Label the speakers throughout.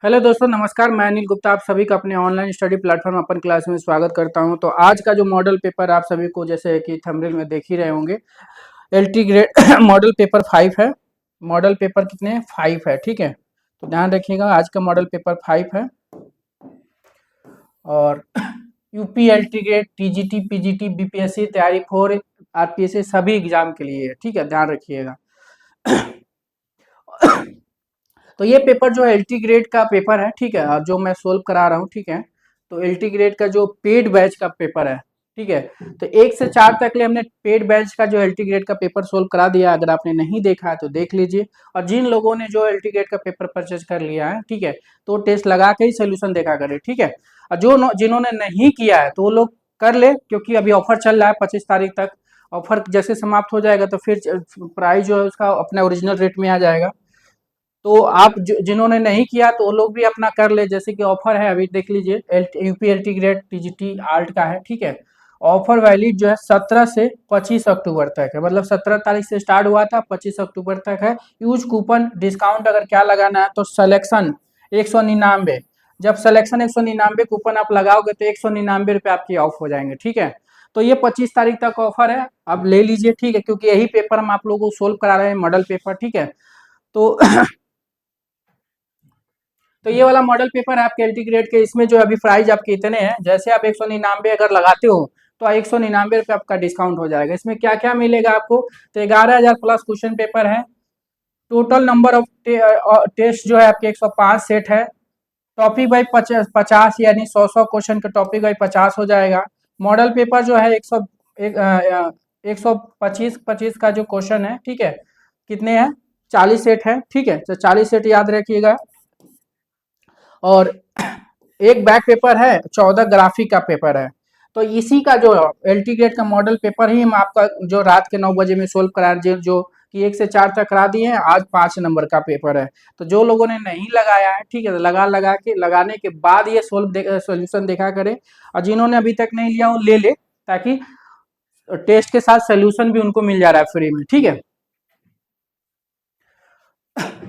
Speaker 1: Hello दोस्तों, नमस्कार। मैं अनिल गुप्ता आप सभी का अपने ऑनलाइन स्टडी प्लेटफॉर्म अपन क्लास में स्वागत करता हूं। तो आज का जो मॉडल पेपर आप सभी को जैसे कि थंबनेल में देख ही रहे होंगे, एलटी ग्रेड मॉडल पेपर 5 है। मॉडल पेपर कितने हैं? 5 है, ठीक है। तो ध्यान रखिएगा, आज का मॉडल पेपर 5 है। और UP LT grade, TGT, PGT, BPSC तैयारी फॉर आरपीएससी सभी एग्जाम के लिए है, ठीक है, ध्यान रखिएगा। तो ये पेपर जो है एलटी ग्रेड का पेपर है, ठीक है, और जो मैं सोल्व करा रहा हूँ, ठीक है। तो एलटी ग्रेड का जो पेड बैच का पेपर है, ठीक है। तो 1 से 4 तक ले हमने पेड बैच का जो एलटी ग्रेड का पेपर सोल्व करा दिया। अगर आपने नहीं देखा है तो देख लीजिए। और जिन लोगों ने जो एलटी ग्रेड का पेपर परचेज कर लिया है, ठीक है, तो टेस्ट लगा के ही सोल्यूशन देखा करे, ठीक है। और जिन्होंने नहीं किया है तो वो लोग कर ले, क्योंकि अभी ऑफर चल रहा है 25 तारीख तक। ऑफर जैसे समाप्त हो जाएगा तो फिर प्राइस जो है उसका अपने ओरिजिनल रेट में आ जाएगा। तो आप जिन्होंने नहीं किया तो वो लोग भी अपना कर ले, जैसे कि ऑफर है अभी देख लीजिए, UP LT grade TGT alt का है, ठीक है। ऑफर वैलिड जो है 17 से 25 अक्टूबर तक है, मतलब 17 तारीख से स्टार्ट हुआ था, 25 अक्टूबर तक है। यूज कूपन डिस्काउंट अगर क्या लगाना है तो सिलेक्शन 199, जब सिलेक्शन 199 कूपन आप लगाओगे तो 199 रुपये आपके ऑफ हो जाएंगे, ठीक है। तो ये 25 तारीख तक ऑफर है, आप ले लीजिए, ठीक है, क्योंकि यही पेपर हम आप लोगों को सोल्व करा रहे हैं, मॉडल पेपर, ठीक है। तो तो ये वाला मॉडल पेपर है आपके एलटी ग्रेड के। इसमें जो अभी प्राइस आपके इतने हैं, जैसे आप 199 अगर लगाते हो तो 199 रुपये आपका डिस्काउंट हो जाएगा। इसमें क्या क्या मिलेगा आपको? तो 11,000 प्लस क्वेश्चन पेपर है। टोटल नंबर ऑफ टेस्ट जो है आपके 105 सेट है। टॉपिक बाई 50 यानी 100 क्वेश्चन का टॉपिक बाई 50 हो जाएगा। मॉडल पेपर जो है 125 का जो क्वेश्चन है, ठीक है, कितने हैं? 40 सेट है, ठीक है। तो 40 सेट याद रखिएगा। और एक बैक पेपर है, 14 ग्राफिक का पेपर है। तो इसी का जो एलटी ग्रेड का मॉडल पेपर ही हम आपका जो रात के 9 बजे में सोल्व करा जो कि 1 से 4 तक करा दिए हैं। आज 5 नंबर का पेपर है। तो जो लोगों ने नहीं लगाया है, ठीक है, तो लगाने के बाद ये सोल्यूशन देखा करें। और जिन्होंने अभी तक नहीं लिया वो ले ले, ताकि टेस्ट के साथ सोल्यूशन भी उनको मिल जा रहा है फ्री में, ठीक है।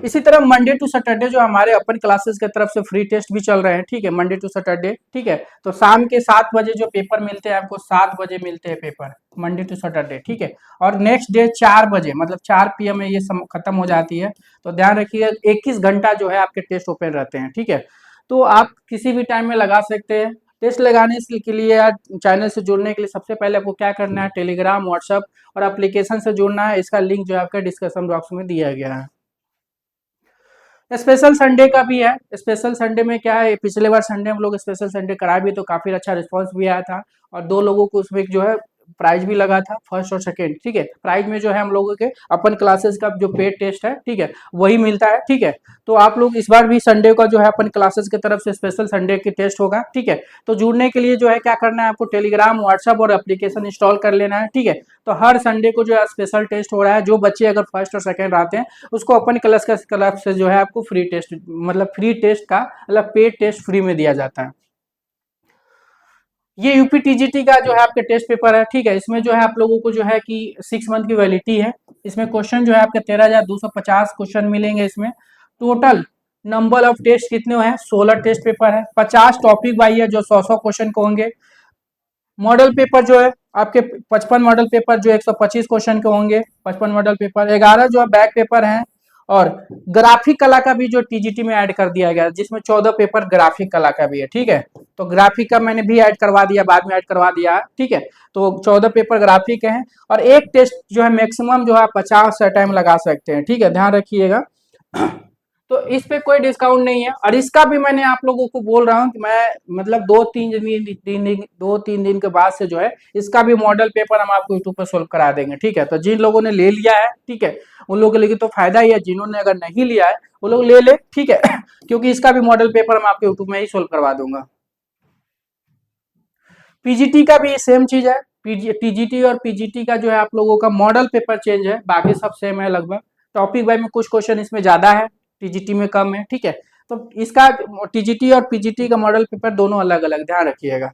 Speaker 1: इसी तरह मंडे टू सैटरडे जो हमारे अपन क्लासेस की तरफ से फ्री टेस्ट भी चल रहे हैं, ठीक है, मंडे टू सैटरडे, ठीक है। तो शाम के 7 बजे जो पेपर मिलते हैं आपको, 7 बजे मिलते हैं पेपर मंडे टू सैटरडे, ठीक है। और नेक्स्ट डे 4 बजे, मतलब 4 PM में ये खत्म हो जाती है। तो ध्यान रखिए 21 घंटा जो है आपके टेस्ट ओपन रहते हैं, ठीक है। तो आप किसी भी टाइम में लगा सकते हैं। टेस्ट लगाने के लिए या चैनल से जुड़ने के लिए सबसे पहले आपको क्या करना है? टेलीग्राम, व्हाट्सअप और एप्लीकेशन से जुड़ना है। इसका लिंक जो है आपका डिस्क्रिप्शन बॉक्स में दिया गया है। स्पेशल संडे का भी है। स्पेशल संडे में क्या है, पिछले बार संडे हम लोग स्पेशल संडे कराए भी तो काफी अच्छा रिस्पांस भी आया था। और 2 लोगों को उसमें जो है प्राइज भी लगा था, फर्स्ट और सेकंड, ठीक है। प्राइज में जो है हम लोगों के अपन क्लासेस का जो पेड टेस्ट है, ठीक है, वही मिलता है, ठीक है। तो आप लोग इस बार भी संडे का जो है अपन क्लासेस की तरफ से स्पेशल संडे की टेस्ट होगा, ठीक है। तो जुड़ने के लिए जो है क्या करना है आपको? टेलीग्राम, व्हाट्सअप और एप्लीकेशन इंस्टॉल कर लेना है, ठीक है। तो हर संडे को जो है स्पेशल टेस्ट हो रहा है। जो बच्चे अगर फर्स्ट और सेकंड आते हैं उसको अपन क्लास से जो है आपको फ्री टेस्ट, मतलब फ्री टेस्ट का मतलब पेड टेस्ट फ्री में दिया जाता है। ये यूपी टीजीटी का जो है आपके टेस्ट पेपर है, ठीक है। इसमें जो है आप लोगों को जो है कि 6 मंथ की वैलिडिटी है। इसमें क्वेश्चन जो है आपके 13,250 क्वेश्चन मिलेंगे। इसमें टोटल नंबर ऑफ टेस्ट कितने हैं? 16 टेस्ट पेपर है। 50 टॉपिक वाइज है जो 100 क्वेश्चन को होंगे। मॉडल पेपर जो है आपके 55 मॉडल पेपर जो 125 क्वेश्चन के होंगे। 55 मॉडल पेपर, 11 जो है बैक पेपर हैं। और ग्राफिक कला का भी जो टीजीटी में ऐड कर दिया गया, जिसमें 14 पेपर ग्राफिक कला का भी है, ठीक है। तो ग्राफिक का मैंने भी ऐड करवा दिया, बाद में ऐड करवा दिया, ठीक है। तो 14 पेपर ग्राफिक है। और एक टेस्ट जो है मैक्सिमम जो है 50 टाइम लगा सकते हैं, ठीक है, ध्यान रखिएगा। तो इस पे कोई डिस्काउंट नहीं है। और इसका भी मैंने आप लोगों को बोल रहा हूँ कि मैं मतलब 2-3 दिन के बाद से जो है इसका भी मॉडल पेपर हम आपको यूट्यूब पर सोल्व करा देंगे, ठीक है। तो जिन लोगों ने ले लिया है, ठीक है, उन लोगों के लिए तो फायदा ही है। जिन्होंने अगर नहीं लिया है वो लोग ले ले, ठीक है क्योंकि इसका भी मॉडल पेपर हम आपको यूट्यूब में ही सोल्व करवा दूंगा। पीजीटी का भी सेम चीज है। टीजीटी और पीजीटी का जो है आप लोगों का मॉडल पेपर चेंज है, बाकी सब सेम है लगभग। टॉपिक वाइज में कुछ क्वेश्चन इसमें ज्यादा है, टीजीटी में कम है, ठीक है। तो इसका टीजीटी और पीजीटी का मॉडल पेपर दोनों अलग अलग, ध्यान रखिएगा।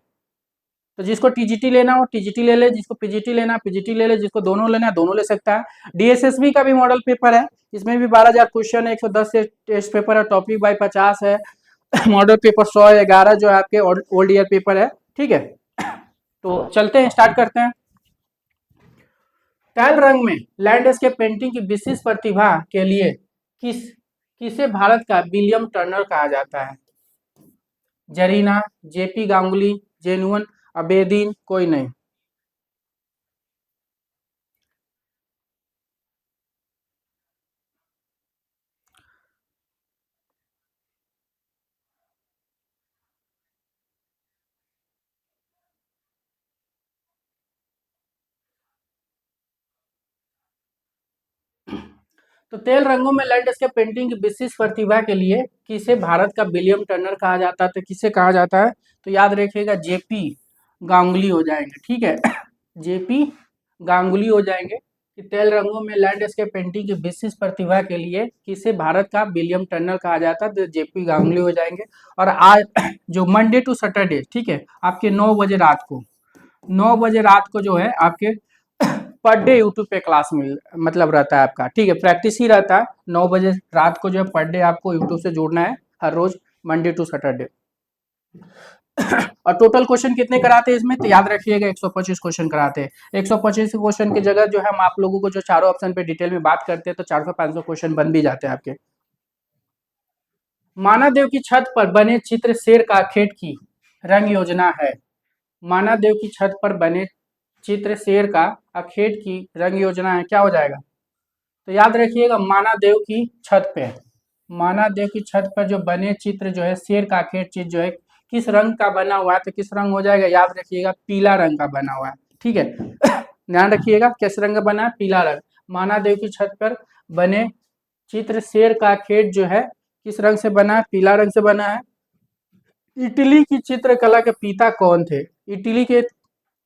Speaker 1: तो जिसको टीजीटी लेना हो टीजीटी ले ले, जिसको पीजीटी लेना पीजीटी ले ले, जिसको दोनों लेना दोनों ले सकता है। डीएसएसबी का भी मॉडल पेपर है। इसमें भी 12,000 क्वेश्चन है, 110 से टेस्ट पेपर है, टॉपिक बाई 50 है। मॉडल पेपर 111 जो है आपके ओल्ड ईयर पेपर है, ठीक है। तो चलते हैं, स्टार्ट करते हैं। तैल रंग में लैंडस्केप पेंटिंग की विशिष्ट प्रतिभा के लिए किसे भारत का विलियम टर्नर कहा जाता है? जरीना, जेपी गांगुली, जेनुअन अबेदीन, कोई नहीं। तो तेल रंगों में लैंडस्केप पेंटिंग की विशिष्ट प्रतिभा के लिए किसे भारत का विलियम टर्नर कहा जाता है? तो किसे कहा जाता है? तो याद रखिएगा, जेपी गांगुली हो जाएंगे, ठीक है। जेपी गांगुली हो जाएंगे कि तेल रंगों में लैंडस्केप पेंटिंग की विशिष्ट प्रतिभा के लिए किसे भारत का विलियम टर्नर कहा जाता है? तो जेपी गांगुली हो जाएंगे। और आज जो मंडे टू सैटरडे, ठीक है, आपके 9 बजे रात को, 9 बजे रात को जो है आपके पर डे यूट्यूब पे क्लास मिल मतलब रहता है आपका, ठीक है, प्रैक्टिस ही रहता है। 9 बजे रात को जो है पर डे आपको यूट्यूब से जुड़ना है, हर रोज मंडे टू सैटरडे। और टोटल क्वेश्चन कितने कराते हैं इसमें? तो याद रखिएगा 125 क्वेश्चन कराते हैं। 125 क्वेश्चन की जगह जो है हम आप लोगों को जो चारों ऑप्शन पे डिटेल में बात करते हैं तो 400-500 क्वेश्चन बन भी जाते हैं आपके। मानादेव की छत पर बने चित्र शेर का खेत की रंग योजना है। मानादेव की छत पर बने चित्र शेर का अखेट की रंग योजना है, क्या हो जाएगा? तो याद रखिएगा, मानादेव की छत पे, मानादेव की छत पर जो बने चित्र जो है शेर का अखेट चित्र जो है किस रंग का बना हुआ है? तो किस रंग हो जाएगा? याद रखिएगा, पीला रंग का बना हुआ है, ठीक है। ध्यान रखिएगा किस रंग का बना है? पीला रंग। मानादेव की छत पर बने चित्र शेर का खेत जो है किस रंग से बना है? पीला रंग से बना है। इटली की चित्रकला के पिता कौन थे?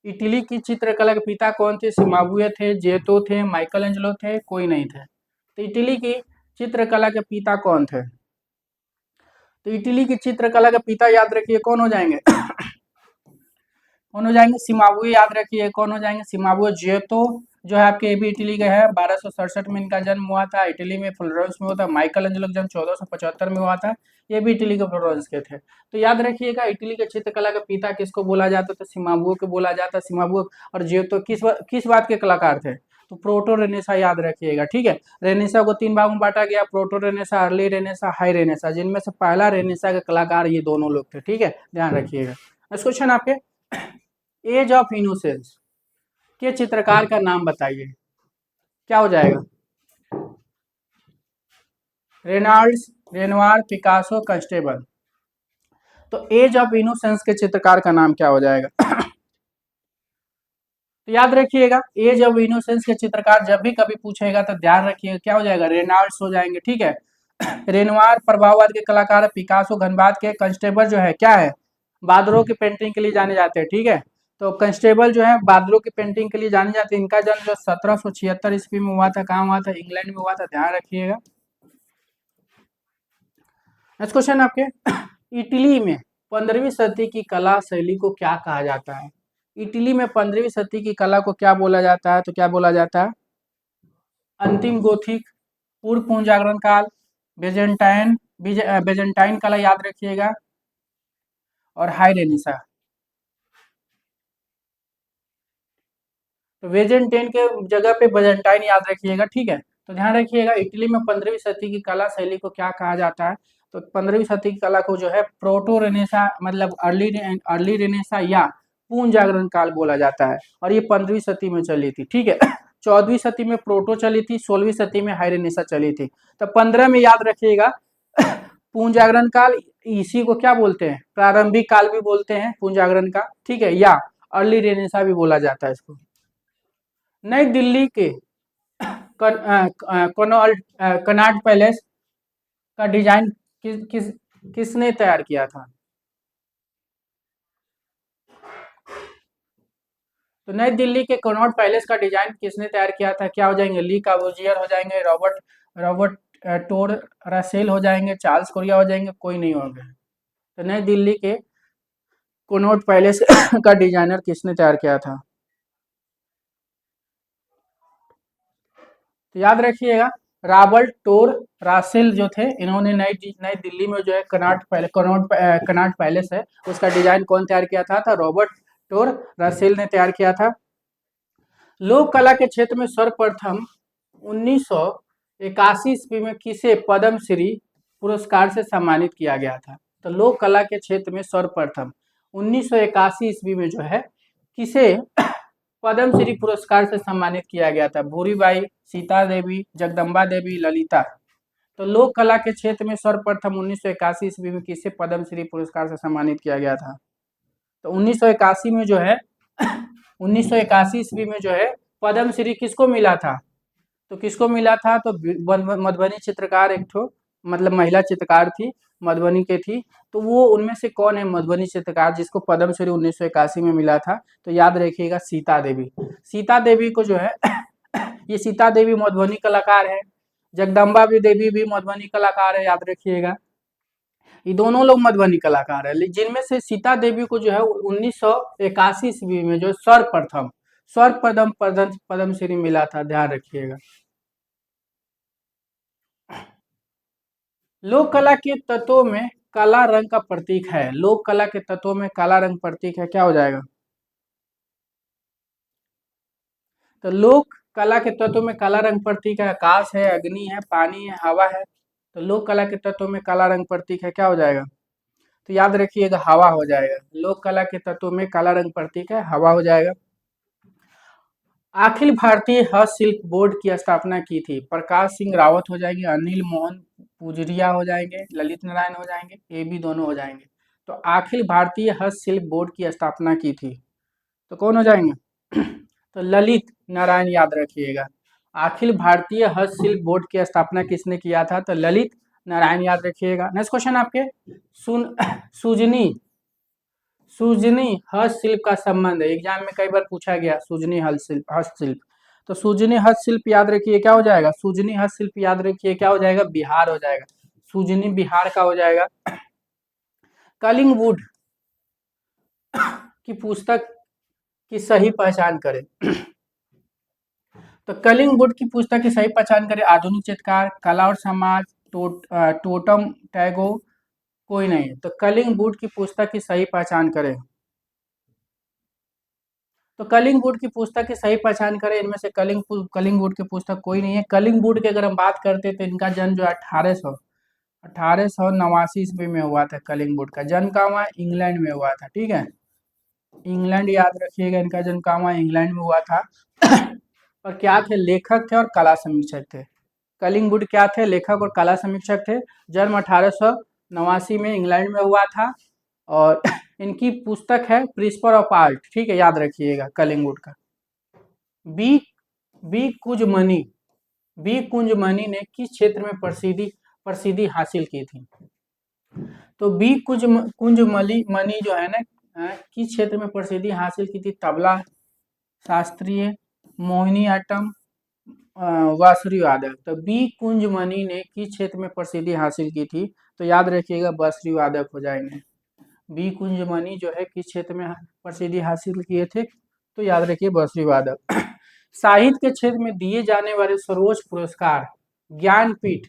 Speaker 1: इटली की चित्रकला के पिता कौन थे? सिमाबुए थे, जेतो थे, माइकल एंजलो थे, कोई नहीं थे। तो इटली की चित्रकला के पिता कौन थे? तो इटली की चित्रकला के पिता याद रखिए कौन हो जाएंगे? कौन हो जाएंगे? सिमाबुए याद रखिए कौन हो जाएंगे? सिमाबुए। जेतो जो है आपके, ये भी इटली के हैं, 1267 में इनका जन्म हुआ था, इटली में फ्लोरेंस में हुआ था। माइकल एंजेलो का जन्म 1475 में हुआ था, ये भी इटली के फ्लोरेंस के थे। तो याद रखिएगा, इटली के चित्रकला का पिता किसको बोला जाता था? सिमाबुए को बोला जाता। सिमाबुए और जेतो किस बात के कलाकार थे? तो प्रोटो रेनेसा याद रखिएगा, ठीक है। रेनेसा को 3 भाग में बांटा गया, proto Renaissance, early Renaissance, high Renaissance, जिनमें से पहला रेनेसा के कलाकार ये दोनों लोग थे, ठीक है, ध्यान रखिएगा। नेक्स्ट क्वेश्चन आपके, एज ऑफ इनोसेंस के चित्रकार का नाम बताइए, क्या हो जाएगा? Reynolds, Renoir, Picasso, Constable. तो एज ऑफ इनोसेंस के चित्रकार का नाम क्या हो जाएगा? तो याद रखिएगा, एज ऑफ इनोसेंस के चित्रकार जब भी कभी पूछेगा तो ध्यान रखिएगा क्या हो जाएगा? रेनाल्ड्स हो जाएंगे, ठीक है। रेनवार प्रभाववाद के कलाकार है, पिकासो घनबाद के, कंस्टेबल जो है क्या है? बादलों की पेंटिंग के लिए जाने जाते हैं, ठीक है। तो कंस्टेबल जो है बादलों की पेंटिंग के लिए जाने जाते हैं। इनका जन्म जो 1776 ईस्वी में हुआ था, कहाँ हुआ था? इंग्लैंड में हुआ था, ध्यान रखिएगा। नेक्स्ट क्वेश्चन आपके, इटली में 15वीं सदी की कला शैली को क्या कहा जाता है? इटली में 15वीं सदी की कला को क्या बोला जाता है? तो क्या बोला जाता है? अंतिम गोथिक, पूर्व पुनर्जागरण काल, बेजेंटाइन, बेजेंटाइन कला याद रखिएगा, और हाई रेनेसा। तो बेजेंटाइन के जगह पे बेजेंटाइन याद रखिएगा, ठीक है। तो ध्यान रखिएगा, इटली में 15वीं सदी की कला शैली को क्या कहा जाता है? तो 15वीं सदी की कला को जो है प्रोटो रेनेसा मतलब अर्ली रेनेसा या पूर्ण जागरण काल बोला जाता है, और ये 15वीं सदी में चली थी, ठीक है। 14वीं सदी में प्रोटो चली थी, 16वीं सदी में हाई रेनेसा चली थी। तो 15 में याद रखिएगा, पूर्ण जागरण काल, इसी को क्या बोलते हैं? प्रारंभिक काल भी बोलते हैं पूर्ण जागरण का, ठीक है, या अर्ली रेनेसा भी बोला जाता है इसको। नई दिल्ली के कनॉट पैलेस का डिजाइन किसने तैयार किया था? तो नई दिल्ली के कनॉट पैलेस का डिजाइन किसने तैयार किया था? क्या हो जाएंगे? ली काबूजियर हो जाएंगे, रॉबर्ट रॉबर्ट टोर रसेल हो जाएंगे, चार्ल्स कोरिया हो जाएंगे, कोई नहीं होंगे। तो नई दिल्ली के कनॉट पैलेस का डिजाइनर किसने तैयार किया था? तो याद रखिएगा, रॉबर्ट टोर रासेल जो थे, इन्होंने नई दिल्ली में जो है कनॉट पैलेस है, उसका डिजाइन कौन तैयार किया था रॉबर्ट टोर रासेल ने तैयार किया था। लोक कला के क्षेत्र में सर्वप्रथम 1981 ईस्वी में किसे पद्मश्री पुरस्कार से सम्मानित किया गया था? तो लोक कला के क्षेत्र में सर्वप्रथम 1981 ईस्वी में जो है किसे पद्मश्री पुरस्कार से सम्मानित किया गया था? भूरीबाई, सीता देवी, जगदम्बा देवी, ललिता। तो लोक कला के क्षेत्र में सर्वप्रथम 1981 ईस्वी में किसे पद्मश्री पुरस्कार से सम्मानित किया गया था? तो 1981 में जो है 1981 ईस्वी में जो है पद्मश्री किसको मिला था? तो किसको मिला था? तो मधुबनी चित्रकार, एक ठो मतलब महिला चित्रकार थी, मधुबनी के थी। तो वो उनमें से कौन है मधुबनी चित्रकार जिसको पद्मश्री 1981 में मिला था? तो याद रखिएगा सीता देवी। सीता देवी को जो है ये सीता देवी मधुबनी कलाकार है, जगदम्बा भी देवी भी मधुबनी कलाकार है, याद रखिएगा। ये दोनों लोग मधुबनी कलाकार है, जिनमें से सीता देवी को जो है 1981 ईस्वी में जो सर्वप्रथम पद्मश्री मिला था, ध्यान रखिएगा। लोक कला के तत्वों में काला रंग का प्रतीक है। लोक कला के तत्वों में काला रंग प्रतीक है, क्या हो जाएगा? तो लोक कला के तत्वों में काला रंग प्रतीक है, आकाश है, अग्नि है, पानी है, हवा है। तो लोक कला के तत्वों में काला रंग प्रतीक है, क्या हो जाएगा? तो याद रखिएगा हवा हो जाएगा। लोक कला के तत्वों में काला रंग प्रतीक है, हवा हो जाएगा। अखिल भारतीय हस्तशिल्प बोर्ड की स्थापना की थी? प्रकाश सिंह रावत हो जाएंगे, अनिल मोहन पुजरिया हो जाएंगे, ललित नारायण हो जाएंगे, ये भी दोनों हो जाएंगे। तो अखिल भारतीय हस्तशिल्प बोर्ड की स्थापना की थी, तो कौन हो जाएंगे? तो ललित नारायण, याद रखिएगा। अखिल भारतीय हस्तशिल्प बोर्ड की स्थापना किसने किया था? तो ललित नारायण, याद रखिएगा। नेक्स्ट क्वेश्चन आपके सुन सुजनी सुजनी हस्तशिल्प का संबंध है, एग्जाम में कई बार पूछा गया सुजनी हस्तशिल्प। तो सुजनी हस्तशिल्प याद रखिए क्या हो जाएगा? सुजनी हस्तशिल्प याद रखिए क्या हो जाएगा? बिहार हो जाएगा। सुजनी बिहार का हो जाएगा। कलिंग वुड की पुस्तक की सही पहचान करें। तो कलिंग वुड की पुस्तक की सही पहचान करें। आधुनिक चित्रकार, कला और समाज, टोटम टैगो, कोई नहीं। तो कलिंग वुड की पुस्तक की सही पहचान करें। तो कलिंग वुड की पुस्तक की सही पहचान करें। इनमें से कलिंग वुड की पुस्तक कोई नहीं है। कलिंग वुड की अगर हम बात करते तो इनका जन्म जो 1889 ईस्वी में हुआ था। कलिंग वुड का जन्म कहाँ हुआ? इंग्लैंड में हुआ था, ठीक है। इंग्लैंड, याद रखिएगा, इनका जन्म कहाँ हुआ? इंग्लैंड में हुआ था। और क्या थे? लेखक थे और कला समीक्षक थे। कलिंग वुड क्या थे? लेखक और कला समीक्षक थे। जन्म 1889 में इंग्लैंड में हुआ था। और इनकी पुस्तक है प्रिंसिपल ऑफ आर्ट, ठीक है, याद रखिएगा कलिंग वुड का। B B Kunjamani B Kunjamani ने किस क्षेत्र में प्रसिद्धि हासिल की थी? तो बी कुंजमणि मणि जो है ना, किस क्षेत्र में प्रसिद्धि हासिल की थी? तबला शास्त्रीय, मोहिनीअट्टम, बांसुरी वादक। तो बी कुंजमणि ने किस क्षेत्र में प्रसिद्धि हासिल की थी? तो याद रखिएगा बांसुरी वादक हो जाएंगे। बी कुंजमणि जो है किस क्षेत्र में प्रसिद्धि हासिल किए थे? तो याद रखिए बांसुरी वादक। साहित्य के क्षेत्र में दिए जाने वाले सर्वोच्च पुरस्कार ज्ञानपीठ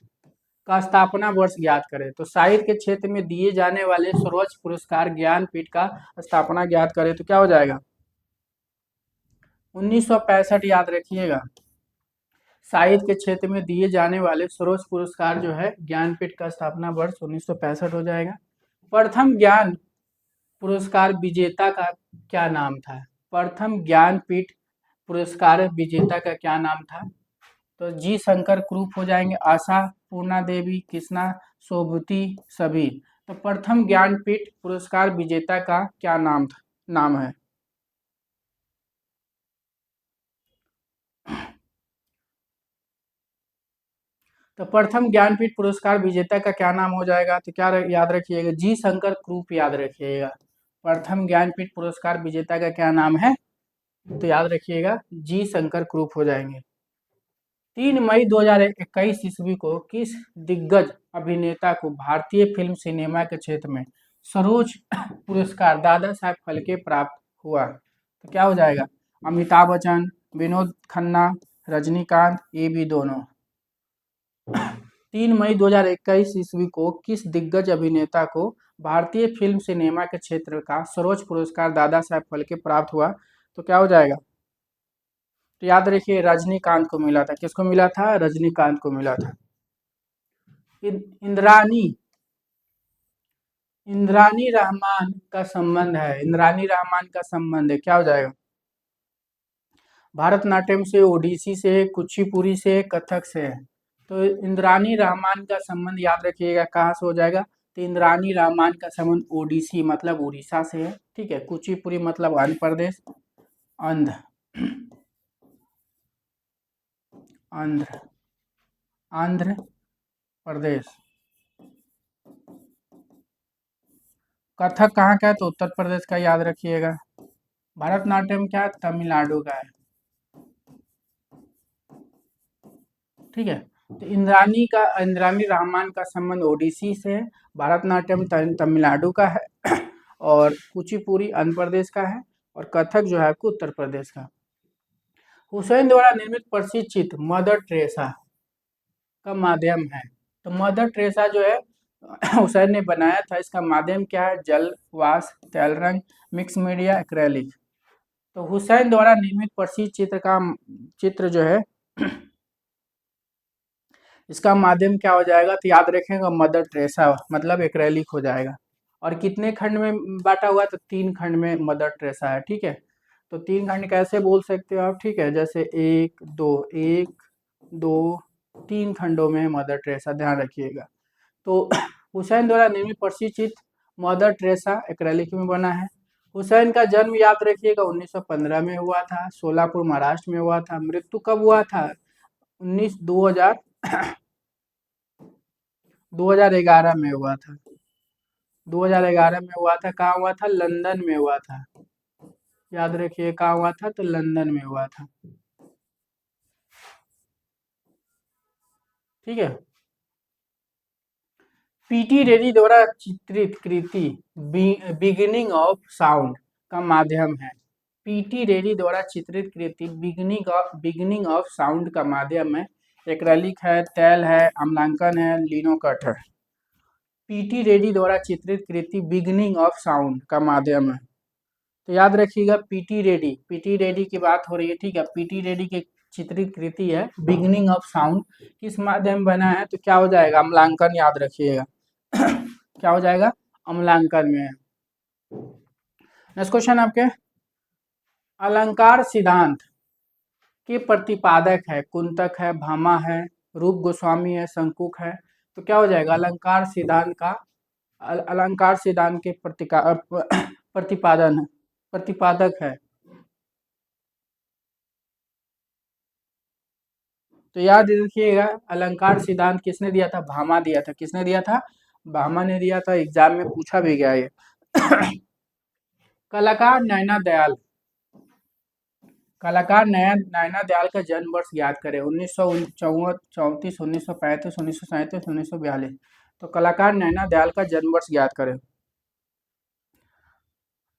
Speaker 1: का स्थापना वर्ष ज्ञात करें। तो साहित्य के क्षेत्र में दिए जाने वाले सर्वोच्च पुरस्कार ज्ञानपीठ का स्थापना ज्ञात करें, तो क्या हो जाएगा? 1965, याद रखिएगा। साहित्य के क्षेत्र में दिए जाने वाले सर्वोच्च पुरस्कार जो है ज्ञानपीठ का स्थापना वर्ष 1965 हो जाएगा। प्रथम ज्ञान पुरस्कार विजेता का क्या नाम था? प्रथम ज्ञानपीठ पुरस्कार विजेता का क्या नाम था? तो जी शंकर क्रूप हो जाएंगे, आशा, पूर्णा देवी, कृष्णा शोभती, सभी। तो प्रथम ज्ञानपीठ पुरस्कार विजेता का क्या नाम है? तो प्रथम ज्ञानपीठ पुरस्कार विजेता का क्या नाम हो जाएगा? तो क्या याद रखिएगा? जी शंकर क्रूप, याद रखिएगा। प्रथम ज्ञानपीठ पुरस्कार विजेता का क्या नाम है? तो याद रखिएगा जी शंकर क्रूप हो जाएंगे। 3 मई 2021 ईस्वी को किस दिग्गज अभिनेता को भारतीय फिल्म सिनेमा के क्षेत्र में सर्वोच्च पुरस्कार दादा साहब फाल्के प्राप्त हुआ? तो क्या हो जाएगा? अमिताभ बच्चन, विनोद खन्ना, रजनीकांत, ये भी दोनों। 3 मई 2021 ईस्वी को किस दिग्गज अभिनेता को भारतीय फिल्म सिनेमा के क्षेत्र का सर्वोच्च पुरस्कार दादा साहब फाल्के प्राप्त हुआ? तो क्या हो जाएगा? तो याद रखिए, रजनीकांत को मिला था। किसको मिला था? रजनीकांत को मिला था। इंद्रानी इंद्रानी रहमान का संबंध है, इंद्रानी रहमान का संबंध है, क्या हो जाएगा? भारतनाट्यम से, ओडिसी से, कुचिपुड़ी से, कथक से है। तो इंद्रानी रहमान का संबंध याद रखिएगा कहाँ से हो जाएगा? तो इंद्रानी रहमान का संबंध ओडिसी मतलब उड़ीसा से है, ठीक है। कुचिपुड़ी मतलब आंध्र प्रदेश, आंध्र आंध्र आंध्र प्रदेश। कथक कहाँ का है? तो उत्तर प्रदेश का, याद रखिएगा। भरतनाट्यम क्या है? तमिलनाडु का है, ठीक है। तो इंद्रानी रहमान का संबंध ओडिसी से है, भरतनाट्यम तमिलनाडु का है और कुचिपुड़ी आंध्र प्रदेश का है, और कथक जो है आपको उत्तर प्रदेश का। हुसैन द्वारा निर्मित प्रसिद्ध चित्र मदर टेरेसा का माध्यम है। तो मदर टेरेसा जो है हुसैन ने बनाया था, इसका माध्यम क्या है? जल, वाष्प, तेल रंग, मिक्स मीडिया, एक्रेलिक। तो हुसैन द्वारा निर्मित प्रसिद्ध चित्र जो है इसका माध्यम क्या हो जाएगा? तो याद रखेंगे मदर टेरेसा मतलब एक्रेलिक हो जाएगा। और कितने खंड में बांटा हुआ? तो 3 खंड में मदर टेरेसा है, ठीक है। तो 3 खंड कैसे बोल सकते हो आप? ठीक है, जैसे 1 2 3 खंडों में मदर टेरेसा, ध्यान रखिएगा। तो हुसैन द्वारा निर्मित प्रसिद्ध चित्र मदर टेरेसा एक्रेलिक में बना है। हुसैन का जन्म याद रखिएगा 1915 में हुआ था, सोलापुर महाराष्ट्र में हुआ था। मृत्यु कब हुआ था? 2011 में हुआ था। 2011 में हुआ था। कहाँ हुआ था? लंदन में हुआ था। याद रखिए कहाँ हुआ था? तो लंदन में हुआ था, ठीक है। पीटी रेड्डी द्वारा चित्रित कृति बिगिनिंग ऑफ साउंड का माध्यम है। पीटी रेड्डी द्वारा चित्रित कृति बिगिनिंग ऑफ साउंड का माध्यम है। एक्रेलिक है, तेल है, अम्लांकन है, लिनोकट है। पीटी रेड्डी द्वारा चित्रित कृति बिगिनिंग ऑफ साउंड का माध्यम है। तो याद रखिएगा पीटी रेड्डी की बात हो रही है, ठीक है। पीटी रेड्डी की चित्रित कृति है बिगिनिंग ऑफ साउंड, किस माध्यम बना है? तो क्या हो जाएगा? अम्लांकन, याद रखिएगा क्या हो जाएगा? अम्लांकन में है। नेक्स्ट क्वेश्चन आपके, अलंकार सिद्धांत के प्रतिपादक है? कुंतक है, भामा है, रूप गोस्वामी है, शंकुक है। तो क्या हो जाएगा? अलंकार सिद्धांत का अलंकार सिद्धांत के प्रतिपादक है। तो याद रखिएगा अलंकार सिद्धांत किसने दिया था? भामा दिया था। किसने दिया था? भामा ने दिया था। एग्जाम में पूछा भी गया ये कलाकार नैना दयाल नैना दयाल का जन्म वर्ष याद करें। 1934, 1935, 1937, 1942। तो कलाकार नैना दयाल का जन्म वर्ष याद करें।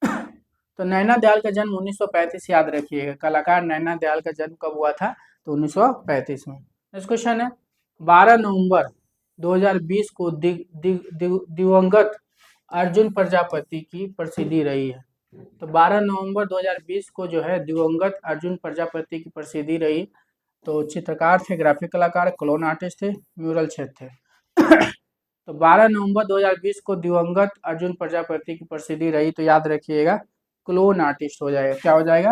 Speaker 1: तो नैना दयाल का जन्म 1935 याद रखिएगा। कलाकार नैना दयाल का जन्म कब हुआ था? तो 1935 में। नेक्स्ट क्वेश्चन है, 12 नवंबर 2020 को दिवंगत अर्जुन प्रजापति की प्रसिद्धि रही है। तो 12 नवंबर 2020 को जो है दिवंगत अर्जुन प्रजापति की प्रसिद्धि रही। तो चित्रकार थे, ग्राफिक कलाकार, क्लोन आर्टिस्ट थे, म्यूरल क्षेत्र थे तो 12 नवंबर 2020 को दिवंगत अर्जुन प्रजापति की प्रसिद्धि रही। तो याद रखिएगा क्लोन आर्टिस्ट हो जाएगा। क्या हो जाएगा?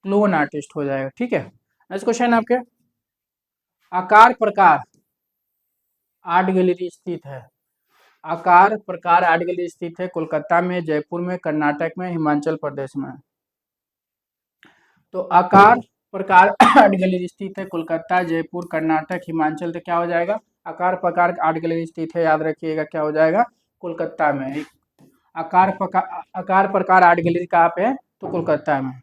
Speaker 1: क्लोन आर्टिस्ट हो जाएगा, ठीक है। नेक्स्ट क्वेश्चन आपके, आकार प्रकार आर्ट गैलरी स्थित है। आकार प्रकार आर्ट गैलरी स्थित है कोलकाता में, जयपुर में, कर्नाटक में, हिमाचल प्रदेश में। तो आकार प्रकार आर्ट गैलरी स्थित है कोलकाता, जयपुर, कर्नाटक, हिमाचल। तो क्या हो जाएगा? आकार प्रकार आर्ट गैलरी स्थित है, याद रखिएगा क्या हो जाएगा? कोलकाता में। आकार प्रकार आर्ट गैलरी कहाँ पे है? तो कोलकाता में।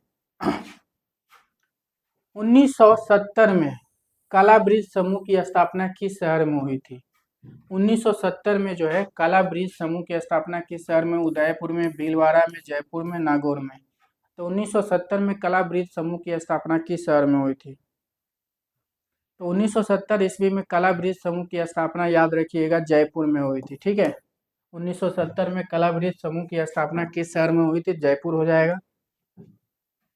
Speaker 1: 1970 में कला ब्रिज समूह की स्थापना किस शहर में हुई थी? 1970 में जो है कला ब्रिज समूह की स्थापना किस शहर में? उदयपुर में, भीलवाड़ा में, जयपुर में, नागौर में। तो 1970 में कला ब्रिज समूह की स्थापना किस शहर में हुई थी? तो 1970 ईस्वी में कला वृक्ष समूह की स्थापना याद रखिएगा जयपुर में हुई थी, ठीक है। 1970 में कला वृक्ष समूह की स्थापना किस शहर में हुई थी? जयपुर हो जाएगा।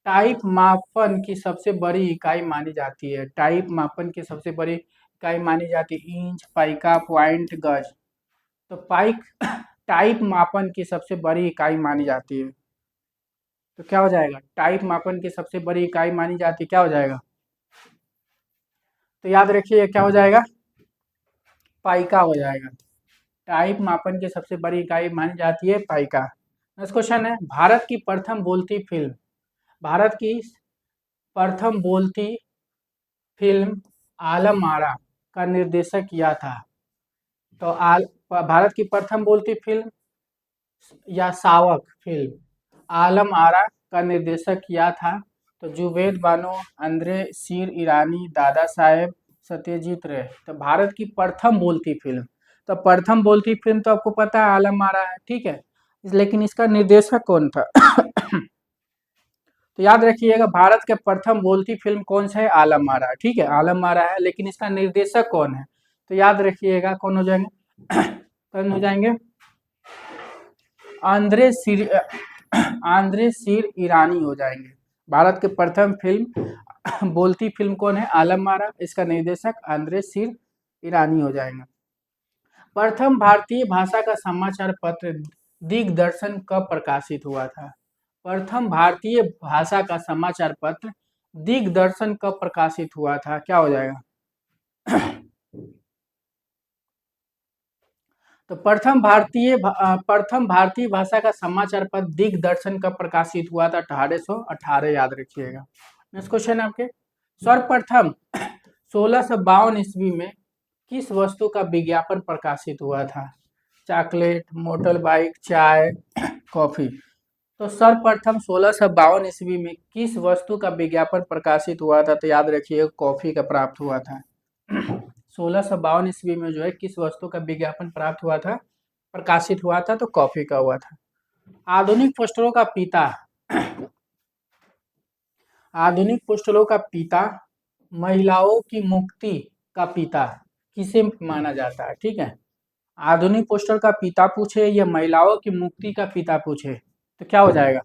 Speaker 1: टाइप मापन की सबसे बड़ी इकाई मानी जाती है, टाइप मापन की सबसे बड़ी इकाई मानी जाती है इंच, पाइका, पॉइंट, गज। तो टाइप मापन की सबसे बड़ी इकाई मानी जाती है, तो क्या हो जाएगा? टाइप मापन की सबसे बड़ी इकाई मानी जाती है, क्या हो जाएगा? तो याद रखिए क्या हो जाएगा? पाइका हो जाएगा। टाइप मापन की सबसे बड़ी इकाई मानी जाती है पाइका। नेक्स्ट क्वेश्चन है, भारत की प्रथम बोलती फिल्म, भारत की प्रथम बोलती फिल्म आलम आरा का निर्देशक किया था। तो भारत की प्रथम बोलती फिल्म या सावक फिल्म आलम आरा का निर्देशक किया था। तो जुवेद बानो, अंद्रे शीर ईरानी, दादा साहेब, सत्यजीत रे। तो भारत की प्रथम बोलती फिल्म, तो प्रथम बोलती फिल्म तो आपको पता है आलम आरा है, ठीक है, लेकिन इसका निर्देशक कौन था? तो याद रखिएगा भारत के प्रथम बोलती फिल्म कौन सा है? आलम आरा, ठीक है, आलम आरा है, लेकिन इसका निर्देशक कौन है? तो याद रखिएगा कौन हो जाएंगे? कौन हो जाएंगे? आंद्रे सीर आंद्रे सीर ईरानी हो जाएंगे। भारत के प्रथम फिल्म बोलती फिल्म कौन है? आलम आरा, इसका निर्देशक आंद्रे सीर ईरानी हो जाएंगे। प्रथम भारतीय भाषा का समाचार पत्र दिग्दर्शन कब प्रकाशित हुआ था? प्रथम भारतीय भाषा का समाचार पत्र दिग्दर्शन कब प्रकाशित हुआ था? क्या हो जाएगा? तो प्रथम भारतीय भाषा का समाचार पत्र दिग्दर्शन कब प्रकाशित हुआ था? 1818, याद रखिएगा। नेक्स्ट क्वेश्चन आपके, सर्वप्रथम 1652 ईस्वी में किस वस्तु का विज्ञापन प्रकाशित हुआ था? चॉकलेट, मोटर बाइक, चाय, कॉफी। तो सर्वप्रथम 1652 ईस्वी में किस वस्तु का विज्ञापन प्रकाशित हुआ था? तो याद रखिए कॉफी का प्राप्त हुआ था। 1652 ईस्वी में जो है किस वस्तु का विज्ञापन प्राप्त हुआ था, प्रकाशित हुआ था? तो कॉफी का हुआ था। आधुनिक पोस्टरों का पिता, आधुनिक पोस्टरों का पिता, महिलाओं की मुक्ति का पिता किसे माना जाता है? ठीक है, आधुनिक पोस्टर का पिता पूछे या महिलाओं की मुक्ति का पिता पूछे तो क्या हो जाएगा?